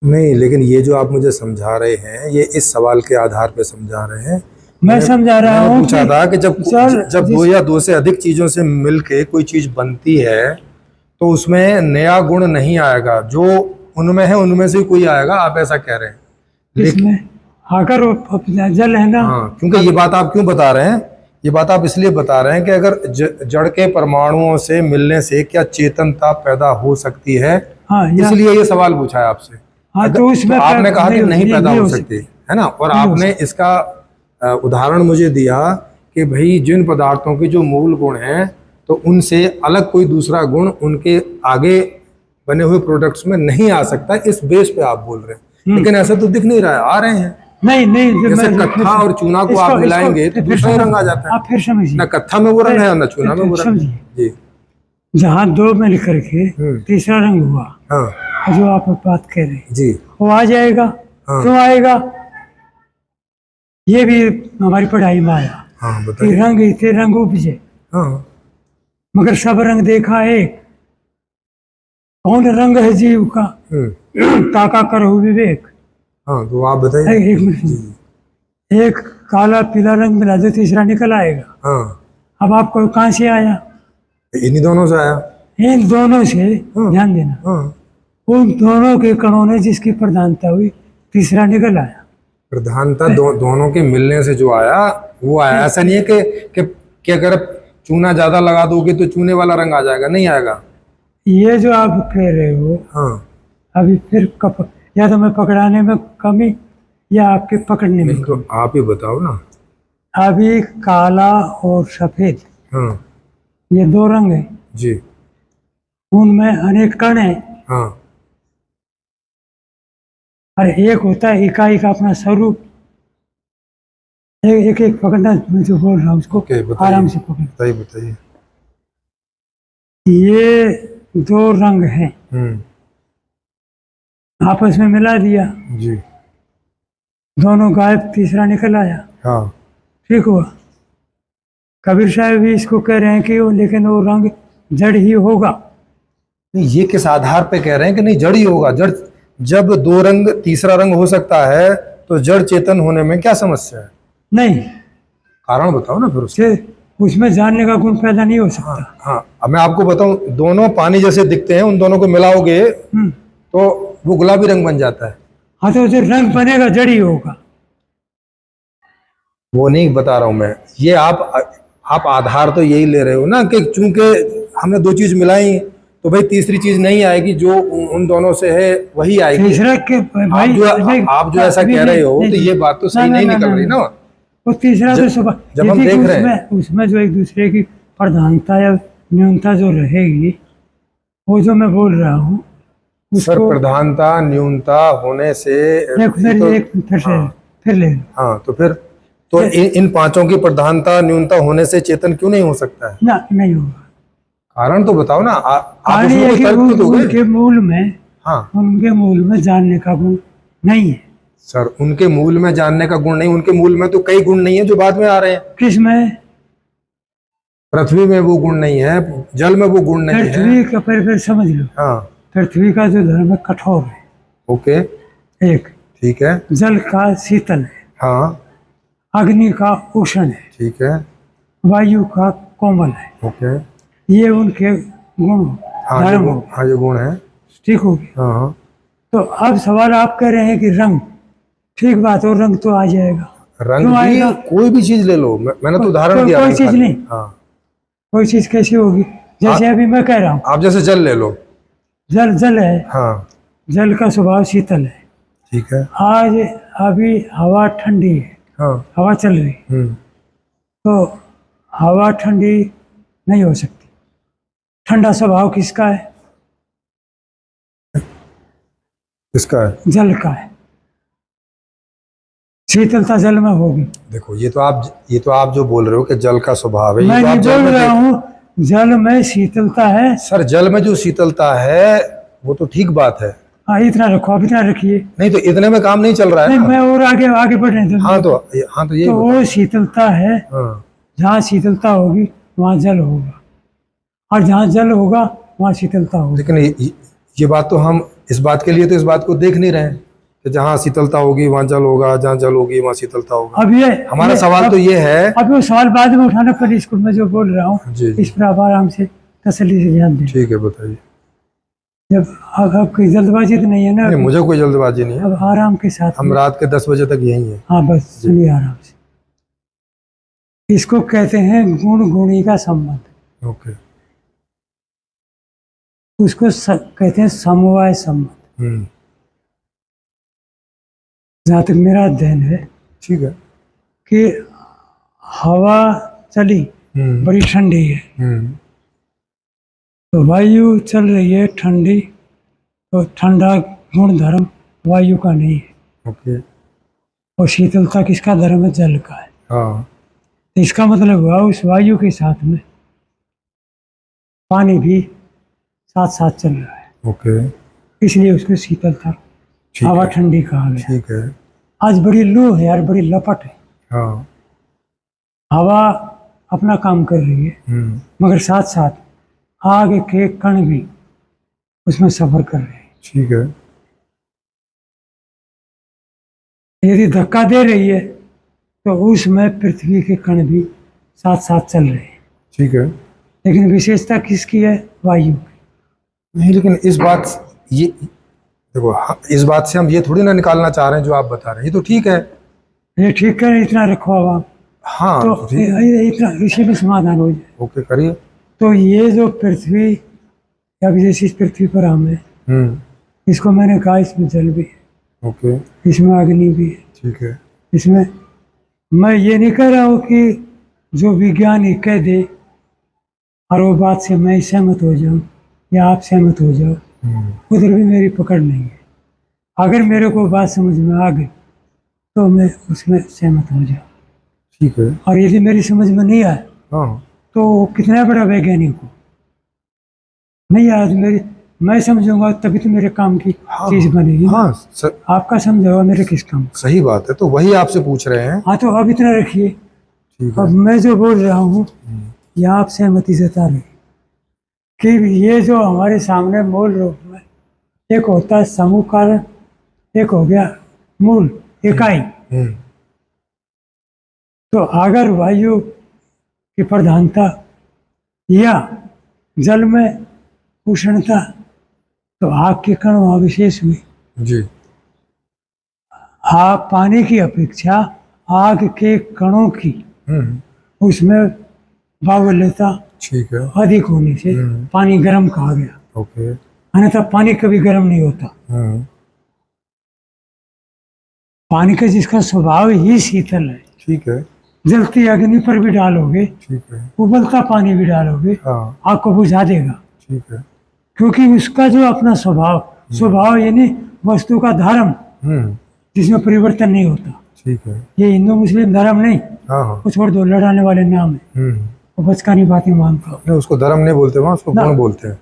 नहीं, लेकिन ये जो आप मुझे समझा रहे हैं, ये इस सवाल के आधार पे समझा रहे हैं। मैं समझा रहा मैंने हूँ पूछा था कि जल जब दो या दो से अधिक चीजों से मिलके कोई चीज बनती है तो उसमें नया गुण नहीं आएगा, जो उनमें है उनमें से ही कोई आएगा, आप ऐसा कह रहे हैं। इसमें अगर वो जल है ना, हाँ, क्योंकि ये बात आप क्यों बता रहे हैं, ये बात आप इसलिए बता रहे हैं कि अगर जड़ के परमाणुओं से मिलने से क्या चेतनता पैदा हो सकती है, हाँ, इसलिए ये सवाल पूछा है आपसे। हाँ, तो उसमें आपने कहा कि नहीं पैदा हो सकती सकती है ना, और आपने इसका उदाहरण मुझे दिया कि भाई जिन पदार्थों के जो मूल गुण हैं, तो उनसे अलग कोई दूसरा गुण उनके आगे बने हुए प्रोडक्ट्स में नहीं आ सकता, इस बेस पे आप बोल रहे हैं। लेकिन ऐसा तो दिख नहीं रहा है, आ रहे हैं। नहीं, जैसे कत्था और चूना को आप मिलाएंगे तो दूसरा रंग आ जाता है। आप फिर समझिए, ना कत्था में वो रंग है ना चूना में वो रंग है। जी। जहाँ दो मिल करके तीसरा रंग हुआ, हाँ जो आप बात कह रहे हैं, जी, वो आ जाएगा। हाँ। क्यों आएगा? ये भी हमारी पढ़ाई में आया। हाँ बताइए। रंग थे, रंग उपजे, हाँ मगर सब रंग देखा एक, कौन रंग है जीव का, ताका करो विवेक। हाँ, तो आप बताइए। एक मिनट, एक काला पीला रंग मिला दो, तीसरा निकल आएगा। हाँ, अब आपको कहाँ से आया? इन्हीं दोनों से आया। इन दोनों से, ध्यान देना, हाँ, उन दोनों के कणों ने जिसकी प्रधानता हुई, तीसरा निकल आया। प्रधानता दोनों के मिलने से जो आया वो आया। ऐसा नहीं है कि अगर चूना ज्यादा लगा दोगे तो चूने वाला रंग आ जाएगा, नहीं आएगा। ये जो आप कह रहे हो, हाँ, अभी फिर या तो मैं पकड़ाने में कमी या आपके पकड़ने में तो आप ही बताओ ना। अभी काला और सफेद, हाँ ये दो रंग है, जी। उनमें अनेक कण है, हाँ और एक होता है इकाई का अपना स्वरूप। एक एक पकड़ना, मैं जो बोल रहा हूँ उसको आराम से पकड़। बताइए। ये दो रंग हैं, आपस में मिला दिया जी। दोनों गायब, तीसरा निकल आया। हाँ, ठीक हुआ। कबीर साहब भी इसको कह रहे हैं कि वो, लेकिन वो रंग जड़ ही होगा। नहीं, ये किस आधार पे कह रहे हैं कि नहीं जड़ ही होगा? जड़ जब दो रंग तीसरा रंग हो सकता है तो जड़ चेतन होने में क्या समस्या है? नहीं, कारण बताओ ना फिर उसका। से उसमें जानने का गुण पैदा नहीं हो हाँ सकता। हाँ, अब मैं आपको बताऊं, दोनों पानी जैसे दिखते हैं, उन दोनों को मिलाओगे तो वो गुलाबी रंग बन जाता है। हाँ, तो जो रंग बनेगा जड़ ही होगा। वो नहीं बता रहा हूं मैं, ये आप आधार तो यही ले रहे हो ना कि चूंकि हमने दो चीज मिलाई तो भाई तीसरी चीज नहीं आएगी, जो उन दोनों से है वही आएगी। तीसरा के भाई आप जो ऐसा कह रहे हो तो ये बात तो सही नहीं निकल रही ना। वो तीसरा तो सुबह जब हम देख रहे हैं उसमें जो एक दूसरे की प्रधानता या न्यूनता जो रहेगी, वो जो मैं बोल रहा हूँ सर, प्रधानता न्यूनता होने से फिर ले लो। हाँ, तो फिर तो इन पांचों की प्रधानता न्यूनता होने से चेतन क्यों नहीं हो सकता है? ना, नहीं होगा। कारण तो बताओ ना। आप उसमें कोई कि तर्क तो दोगे। उनके मूल में, हाँ, उनके मूल में जानने का गुण नहीं है। सर, उनके मूल में जानने का गुण नहीं, उनके मूल में तो कई गुण नहीं है जो बाद में आ रहे हैं। किस में? पृथ्वी में वो गुण नहीं है, जल में वो गुण नहीं है। पृथ्वी का फिर समझ लो। हाँ, पृथ्वी का जो धर्म है कठोर है, ओके, एक। ठीक है। जल का शीतल है, हाँ, अग्नि का उष्ण है, ठीक है, वायु का कोमल है। ओके। ये उनके गुण हाँ, धर्म ये हो, हाँ, ये गुण है। ठीक हो गया। हाँ हाँ, तो अब सवाल आप कह रहे हैं कि रंग, ठीक बात, और रंग तो आ जाएगा। रंग क्यों भी आएगा? कोई भी चीज ले लो, मैंने तो उदाहरण दिया। कोई चीज नहीं। हाँ, कोई चीज कैसी होगी? जैसे अभी मैं कह रहा हूँ आप जैसे जल ले लो। जल जल है, हाँ, जल का स्वभाव शीतल है। ठीक है। आज अभी हवा ठंडी है, हाँ, हवा चल रही, हम्म, तो हवा ठंडी नहीं हो सकती। ठंडा स्वभाव किसका है? किसका है? जल का है। शीतलता जल में होगी। देखो, ये तो आप जो बोल रहे हो कि जल का स्वभाव है, मैं ये तो नहीं आप जल बोल में रहा हूँ जल में शीतलता है। सर, जल में जो शीतलता है वो तो ठीक बात है। हाँ, इतना रखो, अब इतना रखिए। नहीं तो इतने में काम नहीं चल रहा है नहीं, ना। मैं और आगे आगे बढ़ रहे थे। हाँ तो यही तो बताओ। वो शीतलता है, हाँ, जहाँ शीतलता होगी वहाँ जल होगा, और जहाँ जल होगा वहाँ शीतलता होगी। लेकिन ये बात तो हम इस बात के लिए तो इस बात को देख नहीं रहे हैं कि जहाँ शीतलता होगी वहाँ जल होगा, जहाँ जल होगी वहाँ शीतलता होगा। अब ये हमारा सवाल तो ये है। अब वो सवाल बाद में उठाना, पर इसको मैं जो बोल रहा हूँ जी, जी। इस पर आप आराम से तसल्ली से ध्यान दें। ठीक है, बताइए। जब अब कोई जल्दबाजी तो नहीं है ना? नहीं, मुझे कोई जल्दबाजी नहीं है। अब आराम के साथ हम रात के 10 बजे तक यही हैं। हाँ, बस सुनिए आराम से। इसको कहते हैं गुण गुणी का संबंध। ओके। उसको कहते हैं समवाय संबंध। जहाँ तक मेरा अध्ययन है, ठीक है, कि हवा चली, बड़ी ठंडी है, तो वायु चल रही है ठंडी, तो ठंडा गुण धर्म वायु का नहीं है। ओके। और शीतलता किसका धर्म है? जल का है। हाँ, तो इसका मतलब हुआ उस वायु के साथ में पानी भी साथ साथ चल रहा है, ओके, इसलिए उसको शीतलता, हवा ठंडी कहा गया। ठीक है। आज बड़ी लू है यार, बड़ी लपट है। हाँ, हवा अपना काम कर रही है, मगर साथ साथ आग के कण भी उसमें सफर कर रहे हैं। ठीक है। यदि धक्का दे रही है तो उसमें पृथ्वी के कण भी साथ साथ चल रहे हैं। ठीक है। लेकिन विशेषता किसकी है? वायु की। नहीं, लेकिन इस बात ये देखो, इस बात से हम ये थोड़ी ना निकालना चाह रहे हैं जो आप बता रहे हैं, ये तो ठीक है। ये ठीक है, इतना रखो अब आप। हाँ, तो ठीक है। इतना इसी में समाधान हो जाए। ओके, करिए। तो ये जो पृथ्वी, या जैसे इस पृथ्वी पर हम है, इसको मैंने कहा इसमें जल भी है, ओके, इसमें अग्नि भी है, ठीक है। इसमें मैं ये नहीं कह रहा हूँ कि जो विज्ञानी कह दे और वो बात से मैं सहमत हो जाऊँ या आप सहमत हो जाओ, उधर भी मेरी पकड़ नहीं है। अगर मेरे को बात समझ में आ गई तो मैं उसमें सहमत हो जाऊँ, ठीक है। और यदि मेरी समझ में नहीं आए हाँ, तो कितना बड़ा वैज्ञानिक हो, नहीं आज मैं समझूंगा तभी तो मेरे काम की चीज बनेगी। हाँ, आपका समझाओ मेरे किस काम? सही बात है, तो वही आपसे पूछ रहे हैं। हाँ, तो अब इतना रखिए। ठीक है। अब मैं जो बोल रहा हूँ या आप सहमति जता रहे कि ये जो हमारे सामने मूल रूप में एक होता है समूह कारण, एक हो गया मूल, इकाई। हम्म, तो अगर वायु की प्रधानता या जल में उष्णता, तो आग के कण वहाँ विशेष हुए। जी। आग पानी की अपेक्षा आग के कणों की हम्म, उसमें बाहुल्यता ठीक है। अधिक होने से पानी गर्म कहा गया, ओके। अन्यथा पानी कभी गर्म नहीं होता। हम्म, पानी का जिसका स्वभाव ही शीतल है, ठीक है। जलती अग्नि पर भी डालोगे, ठीक है। उबलता पानी भी डालोगे, हाँ, आग को बुझा देगा। ठीक है। क्योंकि उसका जो अपना स्वभाव, स्वभाव यानी वस्तु का धर्म, हम्म, जिसमें परिवर्तन नहीं होता। ठीक है। ये हिंदू मुस्लिम धर्म नहीं, हाँ हाँ। वो छोड़ दो, लड़ाने वाले नाम है, हम्म, वो बचकानी बातें मानता हूँ नहीं उसको धर्म नहीं बोलते, वहाँ उसको ना। गुण बोलते हैं।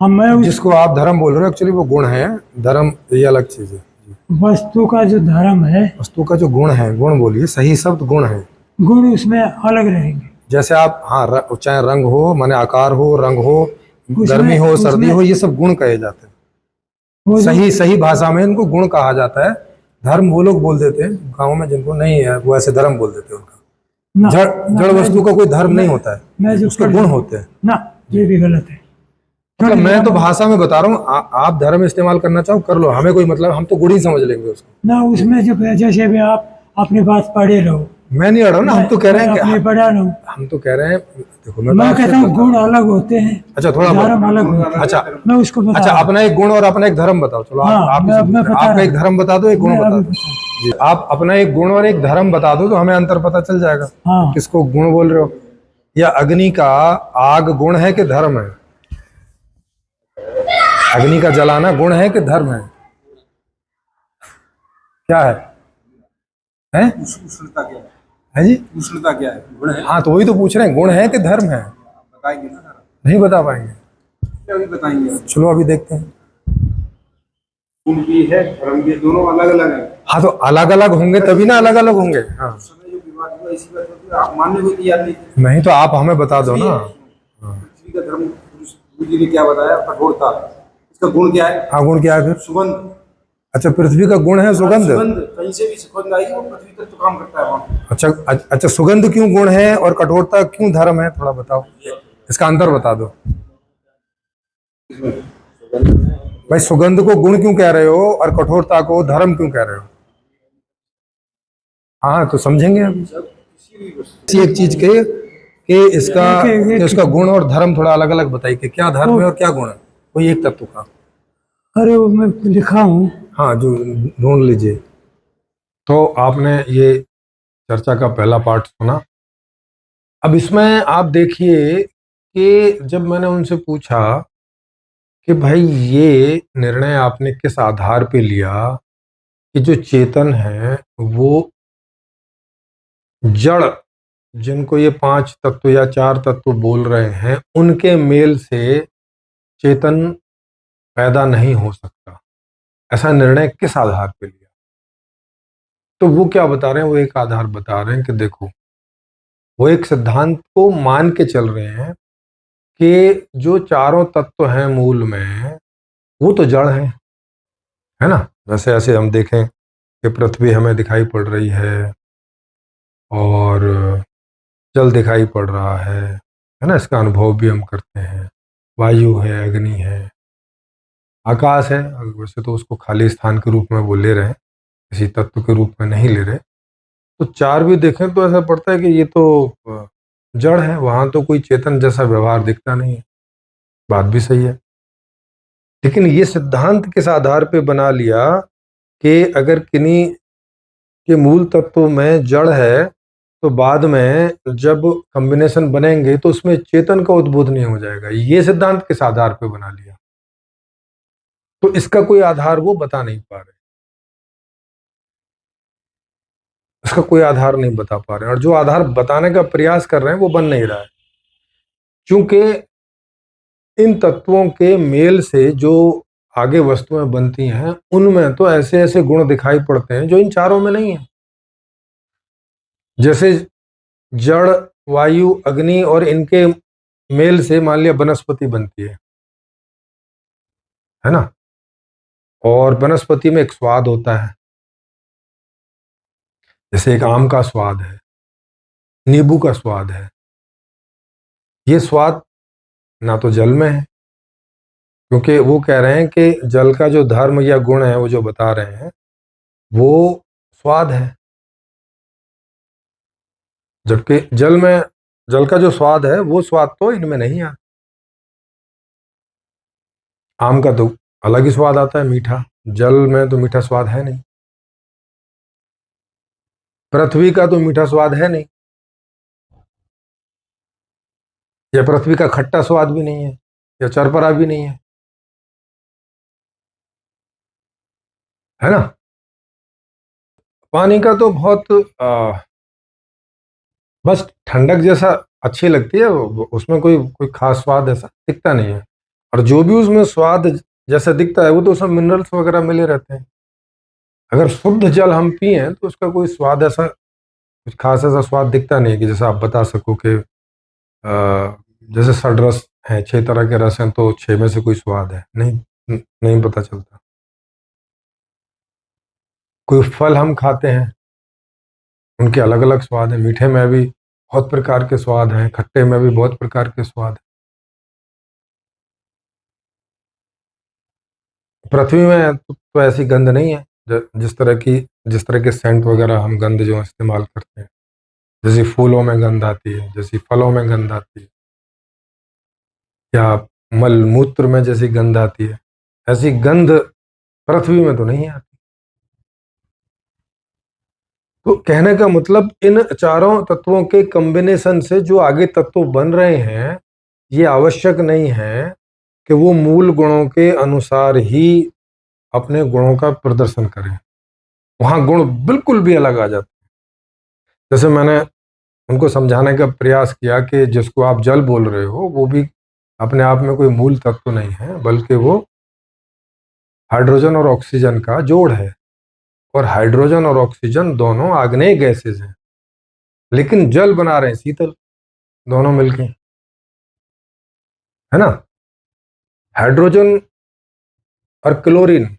हम मैं उस जिसको आप धर्म बोल रहे हो एक्चुअली वो गुण है। धर्म ये अलग चीज है। वस्तु का जो धर्म है, वस्तु का जो गुण है, गुण बोलिए, सही शब्द गुण है। गुण उसमें अलग रहेंगे। जैसे आप, हाँ, चाहे रंग हो, माने आकार हो, रंग हो, गर्मी हो, सर्दी उसमें हो, ये सब गुण कहे जाते हैं। वो जो सही सही भाषा में इनको गुण कहा जाता है। धर्म वो लोग बोल देते हैं गाँव में जिनको नहीं है, वो ऐसे धर्म बोल देते हैं उनका। ना, जड़ ना, जड़ मैं वस्तु जो- का कोई धर्म नहीं मैं- होता मैं है, जो उसके कर गुण रहा हूँ, होते हैं। ना, ये भी गलत है। मतलब मैं तो धर्म- भाषा में बता रहा हूँ, आप धर्म इस्तेमाल करना चाहो कर लो, हमें कोई मतलब, हम तो गुण ही समझ लेंगे उसको। ना, उसमें जो जैसे भी आप अपनी बात पढ़े रहो, मैं नहीं अड़ रहा हूँ ना, हम तो कह रहे हैं मैं अपनी कि पढ़ा रहा हूँ। हम तो कह रहे हैं, देखो मैं तो मैं आपसे कहता हूँ बता गुण रहा हूँ। अलग होते हैं, अच्छा, थोड़ा धर्म अलग होता है। अच्छा मैं उसको बता अच्छा, रहा हूँ। अपना एक गुण और अपना एक धर्म बताओ। चलो हाँ, आप ही मैं से पूछ रहे हैं। बता आपका रहा एक हूँ। धर्म बता दो, एक गुण मैं बता अभी दो। बता जी, आप अपना एक गुण और एक धर्म बता दो तो हमें अंतर पता चल जाएगा हाँ। किसको गुण बोल रहे हो। या अग्नि का आग गुण है कि धर्म है? अग्नि का जलाना गुण है कि धर्म है? क्या है उष्णता क्या है? है जी? उष्णता क्या है? गुण है? हाँ, तो वही तो पूछ रहे हैं, गुण है कि धर्म है? बताएंगे ना सारा। नहीं बता पाएंगे। क्या अभी बताएंगे? चलो अभी देखते हैं। गुण भी है, धर्म भी है, दोनों अलग अलग है। हाँ, तो अलग अलग होंगे तभी ना अलग अलग होंगे। हाँ, उस समय जो विवाद हुआ इसी बात पर आप मानने को तैयार नहीं थे। नहीं तो आप हमें बता दो ना। पृथ्वी का धर्म गुरु जी ने क्या बताया? कठोरता। इसका गुण क्या है? हाँ, गुण क्या है फिर? सुगंध। अच्छा, पृथ्वी का गुण है सुगंध। सुगंध, कहीं से भी सुगंध आई वो पृथ्वी तक तो काम करता है वहाँ। अच्छा अच्छा, सुगंध क्यों गुण है और कठोरता क्यों धर्म है, थोड़ा बताओ, इसका अंतर बता दो। भाई, सुगंध को गुण क्यों कह रहे हो और कठोरता को धर्म क्यों कह रहे हो? हाँ, तो समझेंगे अब। किसी भी वस्तु किसी एक चीज के कि इसका कि उसका गुण और धर्म थोड़ा अलग अलग बताइए कि क्या धर्म है और क्या गुण है, कोई एक तत्व का। अरे वो मैं लिखा हूँ। हाँ, जो ढूंढ लीजिए। तो आपने ये चर्चा का पहला पार्ट सुना। अब इसमें आप देखिए कि जब मैंने उनसे पूछा कि भाई ये निर्णय आपने किस आधार पे लिया कि जो चेतन है वो जड़, जिनको ये 5 तत्व या 4 तत्व बोल रहे हैं, उनके मेल से चेतन पैदा नहीं हो सकता, ऐसा निर्णय किस आधार पे लिया? तो वो क्या बता रहे हैं, वो एक आधार बता रहे हैं कि देखो, वो एक सिद्धांत को मान के चल रहे हैं कि जो चारों तत्व हैं मूल में, वो तो जड़ हैं, है ना? जैसे ऐसे हम देखें कि पृथ्वी हमें दिखाई पड़ रही है और जल दिखाई पड़ रहा है ना? इसका अनुभव भी हम करते हैं। वायु है, अग्नि है, आकाश है। वैसे तो उसको खाली स्थान के रूप में वो ले रहे हैं, किसी तत्व के रूप में नहीं ले रहे। तो चार भी देखें तो ऐसा पड़ता है कि ये तो जड़ है, वहां तो कोई चेतन जैसा व्यवहार दिखता नहीं है। बात भी सही है, लेकिन ये सिद्धांत किस आधार पे बना लिया कि अगर किन्हीं के मूल तत्व में जड़ है तो बाद में जब कॉम्बिनेशन बनेंगे तो उसमें चेतन का उद्भूत नहीं हो जाएगा? ये सिद्धांत किस आधार पे बना लिया? तो इसका कोई आधार वो बता नहीं पा रहे, इसका कोई आधार नहीं बता पा रहे हैं। और जो आधार बताने का प्रयास कर रहे हैं वो बन नहीं रहा है, क्योंकि इन तत्वों के मेल से जो आगे वस्तुएं बनती हैं उनमें तो ऐसे ऐसे गुण दिखाई पड़ते हैं जो इन चारों में नहीं है। जैसे जड़, वायु, अग्नि और इनके मेल से मान लिया वनस्पति बनती है ना? और वनस्पति में एक स्वाद होता है, जैसे एक आम का स्वाद है, नींबू का स्वाद है, ये स्वाद ना तो जल में है, क्योंकि वो कह रहे हैं कि जल का जो धर्म या गुण है, वो जो बता रहे हैं, वो स्वाद है। जबकि जल का जो स्वाद है, वो स्वाद तो इनमें नहीं आता। आम का तो अलग ही स्वाद आता है, मीठा। जल में तो मीठा स्वाद है नहीं। पृथ्वी का तो मीठा स्वाद है नहीं, या पृथ्वी का खट्टा स्वाद भी नहीं है, या चरपरा भी नहीं है ना। पानी का तो बहुत बस ठंडक जैसा अच्छी लगती है, उसमें कोई कोई खास स्वाद ऐसा दिखता नहीं है। और जो भी उसमें स्वाद जैसा दिखता है, वो तो उसमें मिनरल्स वगैरह मिले रहते हैं। अगर शुद्ध जल हम पिए तो उसका कोई स्वाद ऐसा, कुछ खास ऐसा स्वाद दिखता नहीं है कि जैसा आप बता सको कि जैसे षड रस हैं, 6 तरह के रस हैं, तो 6 में से कोई स्वाद है नहीं, नहीं पता चलता। कोई फल हम खाते हैं, उनके अलग अलग स्वाद हैं। मीठे में भी बहुत प्रकार के स्वाद हैं, खट्टे में भी बहुत प्रकार के स्वाद हैं। पृथ्वी में तो ऐसी गंध नहीं है, जिस तरह के सेंट वगैरह हम गंध जो इस्तेमाल करते हैं, जैसे फूलों में गंध आती है, जैसी फलों में गंध आती है, या मल मूत्र में जैसी गंध आती है, ऐसी गंध पृथ्वी में तो नहीं आती। तो कहने का मतलब, इन चारों तत्वों के कॉम्बिनेशन से जो आगे तत्व बन रहे हैं, ये आवश्यक नहीं है कि वो मूल गुणों के अनुसार ही अपने गुणों का प्रदर्शन करें। वहां गुण बिल्कुल भी अलग आ जाते हैं। जैसे मैंने उनको समझाने का प्रयास किया कि जिसको आप जल बोल रहे हो, वो भी अपने आप में कोई मूल तत्व नहीं है, बल्कि वो हाइड्रोजन और ऑक्सीजन का जोड़ है। और हाइड्रोजन और ऑक्सीजन दोनों आग्नेय गैसेज हैं, लेकिन जल बना रहे हैं शीतल, दोनों मिलके, है ना। हाइड्रोजन और क्लोरीन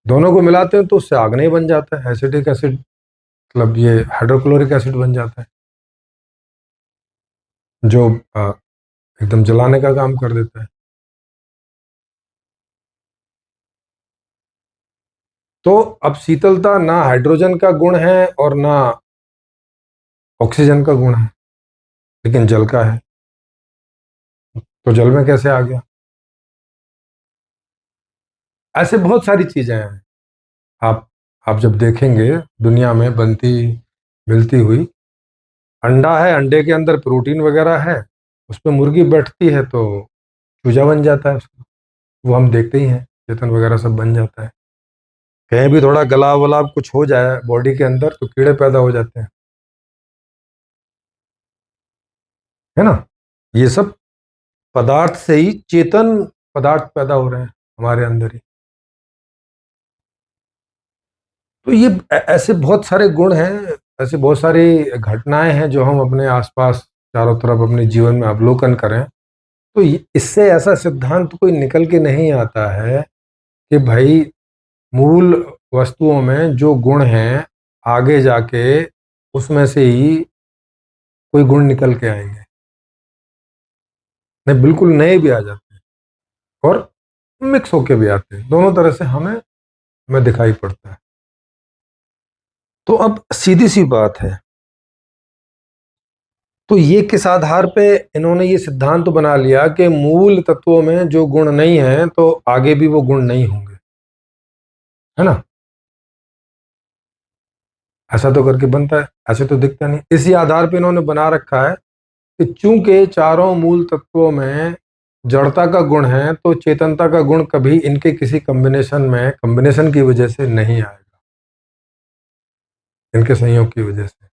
दोनों को मिलाते हैं तो उससे आग्नेय बन जाता है, एसिटिक एसिड, मतलब ये हाइड्रोक्लोरिक एसिड बन जाता है, जो एकदम जलाने का काम कर देता है। तो अब शीतलता ना हाइड्रोजन का गुण है और ना ऑक्सीजन का गुण है, लेकिन जल का है। तो जल में कैसे आ गया? ऐसे बहुत सारी चीजें हैं। आप आप जब देखेंगे दुनिया में बनती मिलती हुई, अंडा है, अंडे के अंदर प्रोटीन वगैरह है, उस पर मुर्गी बैठती है तो चूजा बन जाता है उसका। वो हम देखते ही हैं, चेतन वगैरह सब बन जाता है। कहीं भी थोड़ा गलाब वलाब कुछ हो जाए बॉडी के अंदर तो कीड़े पैदा हो जाते हैं, है ना। ये सब पदार्थ से ही चेतन पदार्थ पैदा हो रहे हैं हमारे अंदर ही। तो ये ऐसे बहुत सारे गुण हैं, ऐसे बहुत सारी घटनाएं हैं जो हम अपने आसपास चारों तरफ अपने जीवन में अवलोकन करें, तो इससे ऐसा सिद्धांत कोई निकल के नहीं आता है कि भाई मूल वस्तुओं में जो गुण हैं, आगे जाके उसमें से ही कोई गुण निकल के आएंगे। नहीं, बिल्कुल नए भी आ जाते हैं और मिक्स होके भी आते हैं, दोनों तरह से हमें दिखाई पड़ता है। तो अब सीधी सी बात है, तो ये किस आधार पे इन्होंने ये सिद्धांत तो बना लिया कि मूल तत्वों में जो गुण नहीं है तो आगे भी वो गुण नहीं होंगे, है ना। ऐसा तो करके बनता है, ऐसे तो दिखता नहीं। इसी आधार पे इन्होंने बना रखा है कि चूंकि चारों मूल तत्वों में जड़ता का गुण है, तो चेतनता का गुण कभी इनके किसी कॉम्बिनेशन की वजह से नहीं आएगा, इनके संयोग की वजह से।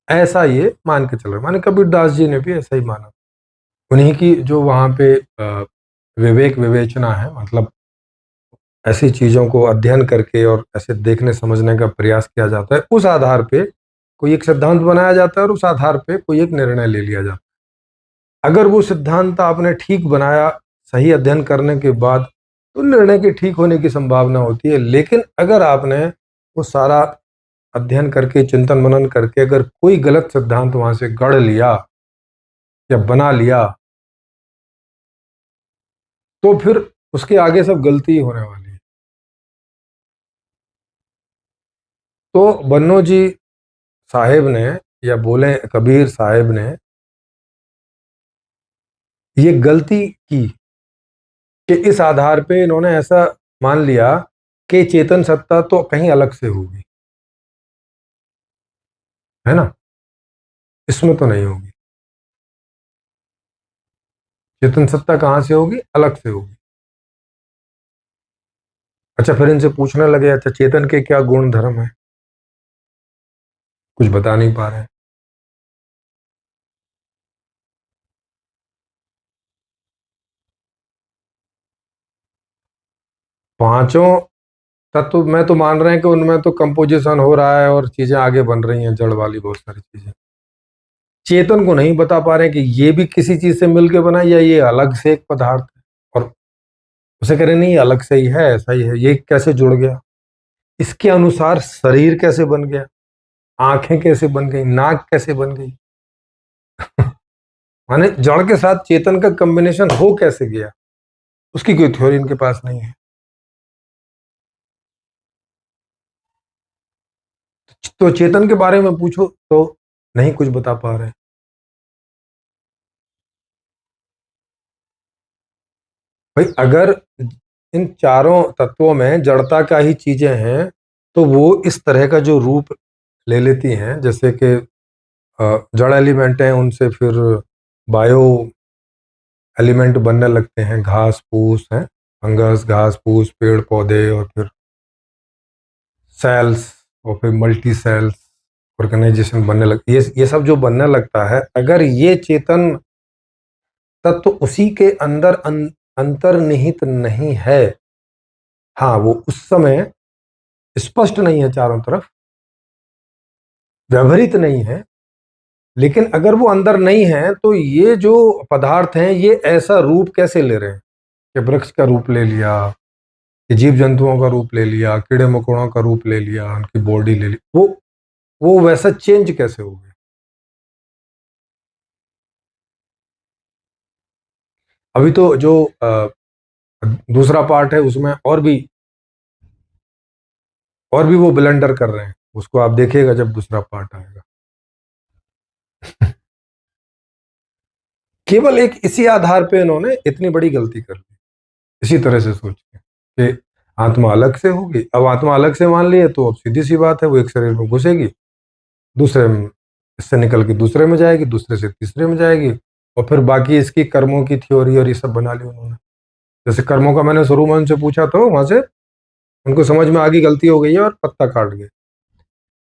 ऐसा ये मान के चल रहे, माने कबीर दास जी ने भी ऐसा ही माना। उन्हीं की जो वहाँ पे विवेक विवेचना है, मतलब ऐसी चीज़ों को अध्ययन करके और ऐसे देखने समझने का प्रयास किया जाता है, उस आधार पे कोई एक सिद्धांत बनाया जाता है और उस आधार पे कोई एक निर्णय ले लिया जाता है। अगर वो सिद्धांत आपने ठीक बनाया सही अध्ययन करने के बाद, तो निर्णय के ठीक होने की संभावना होती है। लेकिन अगर आपने वो सारा अध्ययन करके चिंतन मनन करके अगर कोई गलत सिद्धांत वहां से गढ़ लिया या बना लिया तो फिर उसके आगे सब गलती ही होने वाली है। तो बन्नू जी साहेब ने, या बोले कबीर साहेब ने, ये गलती की कि इस आधार पे इन्होंने ऐसा मान लिया कि चेतन सत्ता तो कहीं अलग से होगी, है ना, इसमें तो नहीं होगी। चेतन सत्ता कहां से होगी? अलग से होगी। अच्छा, फिर इनसे पूछने लगे, अच्छा चेतन के क्या गुण धर्म है? कुछ बता नहीं पा रहे हैं। पांचों तत्व मैं तो मान रहे हैं कि उनमें तो कंपोजिशन हो रहा है और चीजें आगे बन रही हैं, जड़ वाली बहुत सारी चीजें। चेतन को नहीं बता पा रहे हैं कि ये भी किसी चीज से मिलके बना या ये अलग से एक पदार्थ है, और उसे कह रहे नहीं ये अलग से ही है, ऐसा ही है, ये कैसे जुड़ गया, इसके अनुसार शरीर कैसे बन गया, आंखें कैसे बन गई, नाक कैसे बन गई, माने जड़ के साथ चेतन का कॉम्बिनेशन हो कैसे गया, उसकी कोई थ्योरी इनके पास नहीं है। तो चेतन के बारे में पूछो तो नहीं कुछ बता पा रहे हैं। भाई अगर इन चारों तत्वों में जड़ता का ही चीजें हैं तो वो इस तरह का जो रूप ले लेती हैं, जैसे कि जड़ एलिमेंट हैं उनसे फिर बायो एलिमेंट बनने लगते हैं, घास फूस हैं, फंगस, घास फूस, पेड़ पौधे, और फिर सेल्स, और फिर मल्टी सेल्स ऑर्गेनाइजेशन बनने लगती, ये सब जो बनने लगता है, अगर ये चेतन तत्व उसी के अंदर अंतर्निहित नहीं है, हाँ वो उस समय स्पष्ट नहीं है, चारों तरफ व्यवहित नहीं है, लेकिन अगर वो अंदर नहीं है तो ये जो पदार्थ हैं ये ऐसा रूप कैसे ले रहे हैं कि वृक्ष का रूप ले लिया, कि जीव जंतुओं का रूप ले लिया, कीड़े मकोड़ों का रूप ले लिया, उनकी बॉडी ले ली, वो वैसा चेंज कैसे हो गया? अभी तो जो दूसरा पार्ट है उसमें और भी वो ब्लेंडर कर रहे हैं, उसको आप देखिएगा जब दूसरा पार्ट आएगा। केवल एक इसी आधार पे इन्होंने इतनी बड़ी गलती कर ली, इसी तरह से सोच के कि आत्मा अलग से होगी। अब आत्मा अलग से मान लिए तो अब सीधी सी बात है, वो एक शरीर में घुसेगी, दूसरे में इससे निकल के दूसरे में जाएगी, दूसरे से तीसरे में जाएगी, और फिर बाकी इसकी कर्मों की थ्योरी और ये सब बना ली उन्होंने। जैसे कर्मों का मैंने शुरू में उनसे पूछा तो वहां से उनको समझ में आ गई गलती हो गई है और पत्ता काट गए।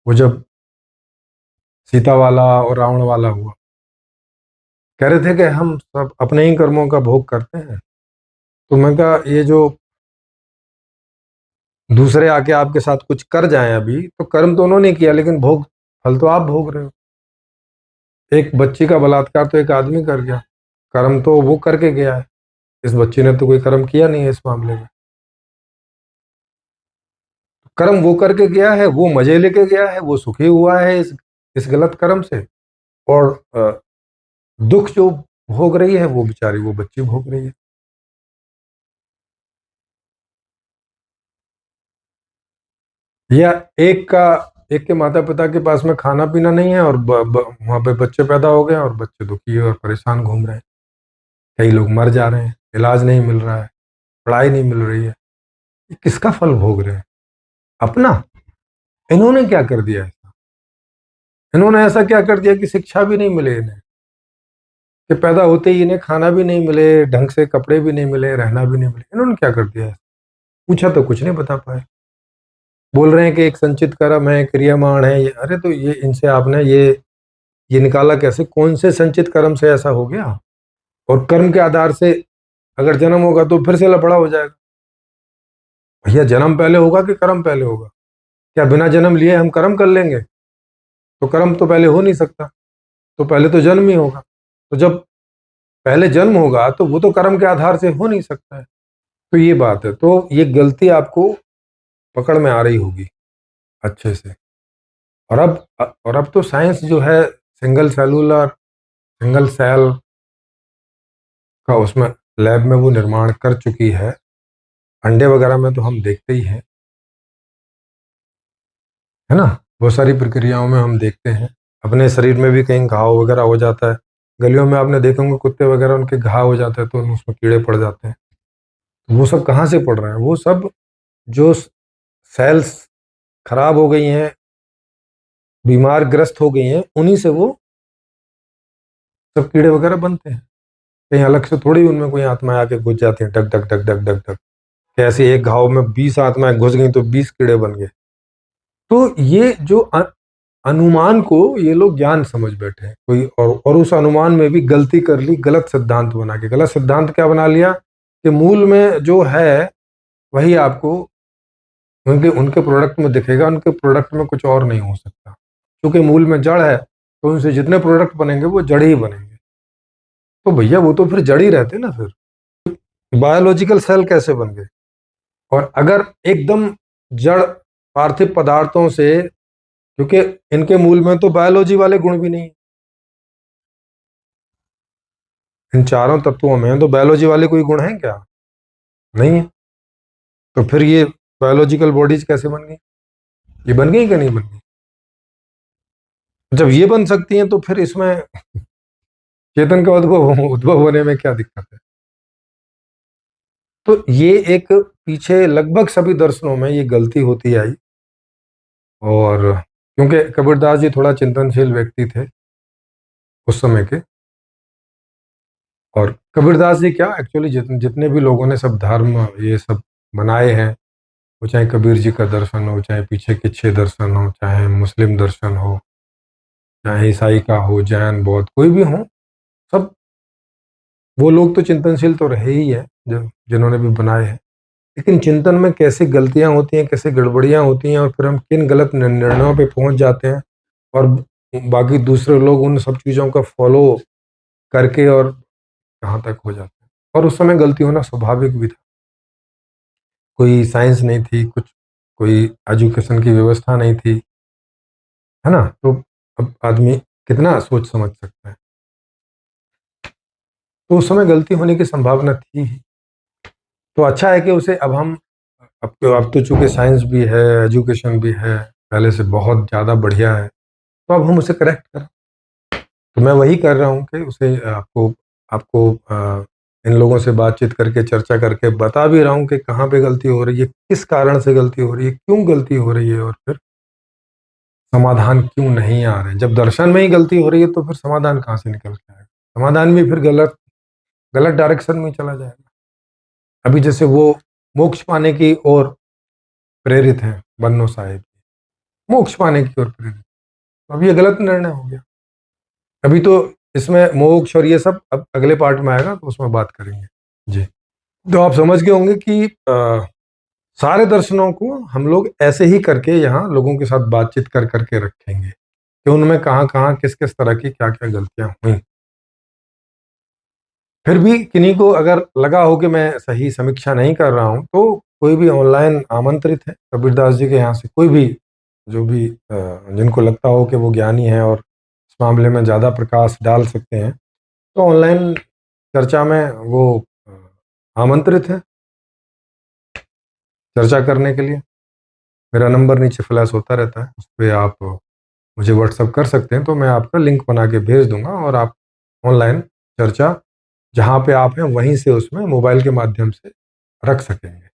वो जब सीता वाला और रावण वाला हुआ, कह रहे थे कि हम सब अपने ही कर्मों का भोग करते हैं, तो मैं कहा ये जो दूसरे आके आपके साथ कुछ कर जाएं अभी, तो कर्म तो उन्होंने किया लेकिन भोग फल तो आप भोग रहे हो। एक बच्ची का बलात्कार तो एक आदमी कर गया, कर्म तो वो करके गया है, इस बच्ची ने तो कोई कर्म किया नहीं है इस मामले में। कर्म वो करके गया है, वो मजे लेके गया है, वो सुखी हुआ है इस गलत कर्म से, और दुख जो भोग रही है वो बेचारी वो बच्ची भोग रही है। या एक के माता पिता के पास में खाना पीना नहीं है और वहां पे बच्चे पैदा हो गए और बच्चे दुखी है और परेशान घूम रहे हैं, कई लोग मर जा रहे हैं, इलाज नहीं मिल रहा है, पढ़ाई नहीं मिल रही है, ये किसका फल भोग रहे हैं? अपना। इन्होंने क्या कर दिया ऐसा? इन्होंने ऐसा क्या कर दिया कि शिक्षा भी नहीं मिले इन्हें, कि पैदा होते ही इन्हें खाना भी नहीं मिले, ढंग से कपड़े भी नहीं मिले, रहना भी नहीं मिले, इन्होंने क्या कर दिया है? पूछा तो कुछ नहीं बता पाए। बोल रहे हैं कि एक संचित कर्म है, क्रियामाण है, ये अरे तो ये इनसे आपने ये निकाला कैसे, कौन से संचित कर्म से ऐसा हो गया? और कर्म के आधार से अगर जन्म होगा तो फिर से लफड़ा हो जाएगा। भैया जन्म पहले होगा कि कर्म पहले होगा? क्या बिना जन्म लिए हम कर्म कर लेंगे? तो कर्म तो पहले हो नहीं सकता, तो पहले तो जन्म ही होगा। तो जब पहले जन्म होगा तो वो तो कर्म के आधार से हो नहीं सकता है। तो ये बात है, तो ये गलती आपको पकड़ में आ रही होगी। अच्छे से। और अब तो साइंस जो है सिंगल सेल का उसमें लैब में वो निर्माण कर चुकी है। अंडे वगैरह में तो हम देखते ही हैं, है ना? बहुत सारी प्रक्रियाओं में हम देखते हैं। अपने शरीर में भी कहीं घाव वगैरह हो जाता है। गलियों में आपने देखा होंगे कुत्ते वगैरह, उनके घाव हो जाते हैं तो उसमें कीड़े पड़ जाते हैं। तो वो सब कहाँ से पड़ रहे हैं? वो सब जो सेल्स खराब हो गई हैं, बीमार ग्रस्त हो गई हैं, उन्हीं से वो सब कीड़े वगैरह बनते हैं। कहीं अलग से थोड़ी उनमें कोई आत्माएं आके घुस जाती हैं, टक टक टक टक टक टक। कैसे एक घाव में 20 आत्माएं घुस गई तो 20 कीड़े बन गए। तो ये जो अनुमान को ये लोग ज्ञान समझ बैठे हैं कोई, और उस अनुमान में भी गलती कर ली, गलत सिद्धांत बना के। गलत सिद्धांत क्या बना लिया कि मूल में जो है वही आपको उनके उनके प्रोडक्ट में दिखेगा, उनके प्रोडक्ट में कुछ और नहीं हो सकता। क्योंकि मूल में जड़ है तो उनसे जितने प्रोडक्ट बनेंगे वो जड़ ही बनेंगे। तो भैया वो तो फिर जड़ ही रहते ना। फिर बायोलॉजिकल सेल कैसे बन गए? और अगर एकदम जड़ पार्थिव पदार्थों से, क्योंकि इनके मूल में तो बायोलॉजी वाले गुण भी नहीं है। इन चारों तत्वों में तो बायोलॉजी वाले कोई गुण हैं क्या? नहीं है। तो फिर ये बायोलॉजिकल बॉडीज कैसे बन गई? ये बन गई कि नहीं बन गई? जब ये बन सकती हैं तो फिर इसमें चेतन का उद्भव होने में क्या दिक्कत है? तो ये एक पीछे लगभग सभी दर्शनों में ये गलती होती आई। और क्योंकि कबीरदास जी थोड़ा चिंतनशील व्यक्ति थे उस समय के। और कबीरदास जी क्या, एक्चुअली जितने भी लोगों ने सब धर्म ये सब बनाए हैं, वो चाहे कबीर जी का दर्शन हो, चाहे पीछे के 6 दर्शन हो, चाहे मुस्लिम दर्शन हो, चाहे ईसाई का हो, जैन बौद्ध कोई भी हो, सब वो लोग तो चिंतनशील तो रहे ही है जो जिन्होंने भी बनाए हैं। लेकिन चिंतन में कैसी गलतियां होती हैं, कैसे गड़बड़ियां होती हैं, और फिर हम किन गलत निर्णयों पे पहुंच जाते हैं, और बाकी दूसरे लोग उन सब चीज़ों का फॉलो करके और कहाँ तक हो जाते हैं। और उस समय गलती होना स्वाभाविक भी था। कोई साइंस नहीं थी, कुछ कोई एजुकेशन की व्यवस्था नहीं थी, है ना? तो अब आदमी कितना सोच समझ सकता है। तो उस समय गलती होने की संभावना थी ही। तो अच्छा है कि उसे अब तो चूंकि साइंस भी है, एजुकेशन भी है, पहले से बहुत ज़्यादा बढ़िया है, तो अब हम उसे करेक्ट करें। तो मैं वही कर रहा हूँ कि उसे आपको आपको इन लोगों से बातचीत करके, चर्चा करके बता भी रहा हूँ कि कहाँ पे गलती हो रही है, किस कारण से गलती हो रही है, क्यों गलती हो रही है, और फिर समाधान क्यों नहीं आ रहे हैं। जब दर्शन में ही गलती हो रही है तो फिर समाधान कहाँ से निकल के आएगा? समाधान भी फिर गलत गलत डायरेक्शन में चला जाएगा। अभी जैसे वो मोक्ष पाने की ओर प्रेरित हैं, बन्नो साहेब मोक्ष पाने की ओर प्रेरित। तो अब ये गलत निर्णय हो गया। अभी तो इसमें मोक्ष और ये सब अब अगले पार्ट में आएगा तो उसमें बात करेंगे जी। तो आप समझ गए होंगे कि सारे दर्शनों को हम लोग ऐसे ही करके यहाँ लोगों के साथ बातचीत कर करके रखेंगे कि उनमें कहाँ कहाँ किस किस तरह की क्या क्या गलतियां हुई। फिर भी किन्हीं को अगर लगा हो कि मैं सही समीक्षा नहीं कर रहा हूँ, तो कोई भी ऑनलाइन आमंत्रित है कबीरदास जी के यहाँ से। कोई भी जो भी जिनको लगता हो कि वो ज्ञानी है और इस मामले में ज़्यादा प्रकाश डाल सकते हैं, तो ऑनलाइन चर्चा में वो आमंत्रित है चर्चा करने के लिए। मेरा नंबर नीचे फ्लैश होता रहता है, उस पर आप मुझे व्हाट्सअप कर सकते हैं, तो मैं आपका लिंक बना के भेज दूंगा और आप ऑनलाइन चर्चा जहाँ पे आप हैं वहीं से उसमें मोबाइल के माध्यम से रख सकेंगे।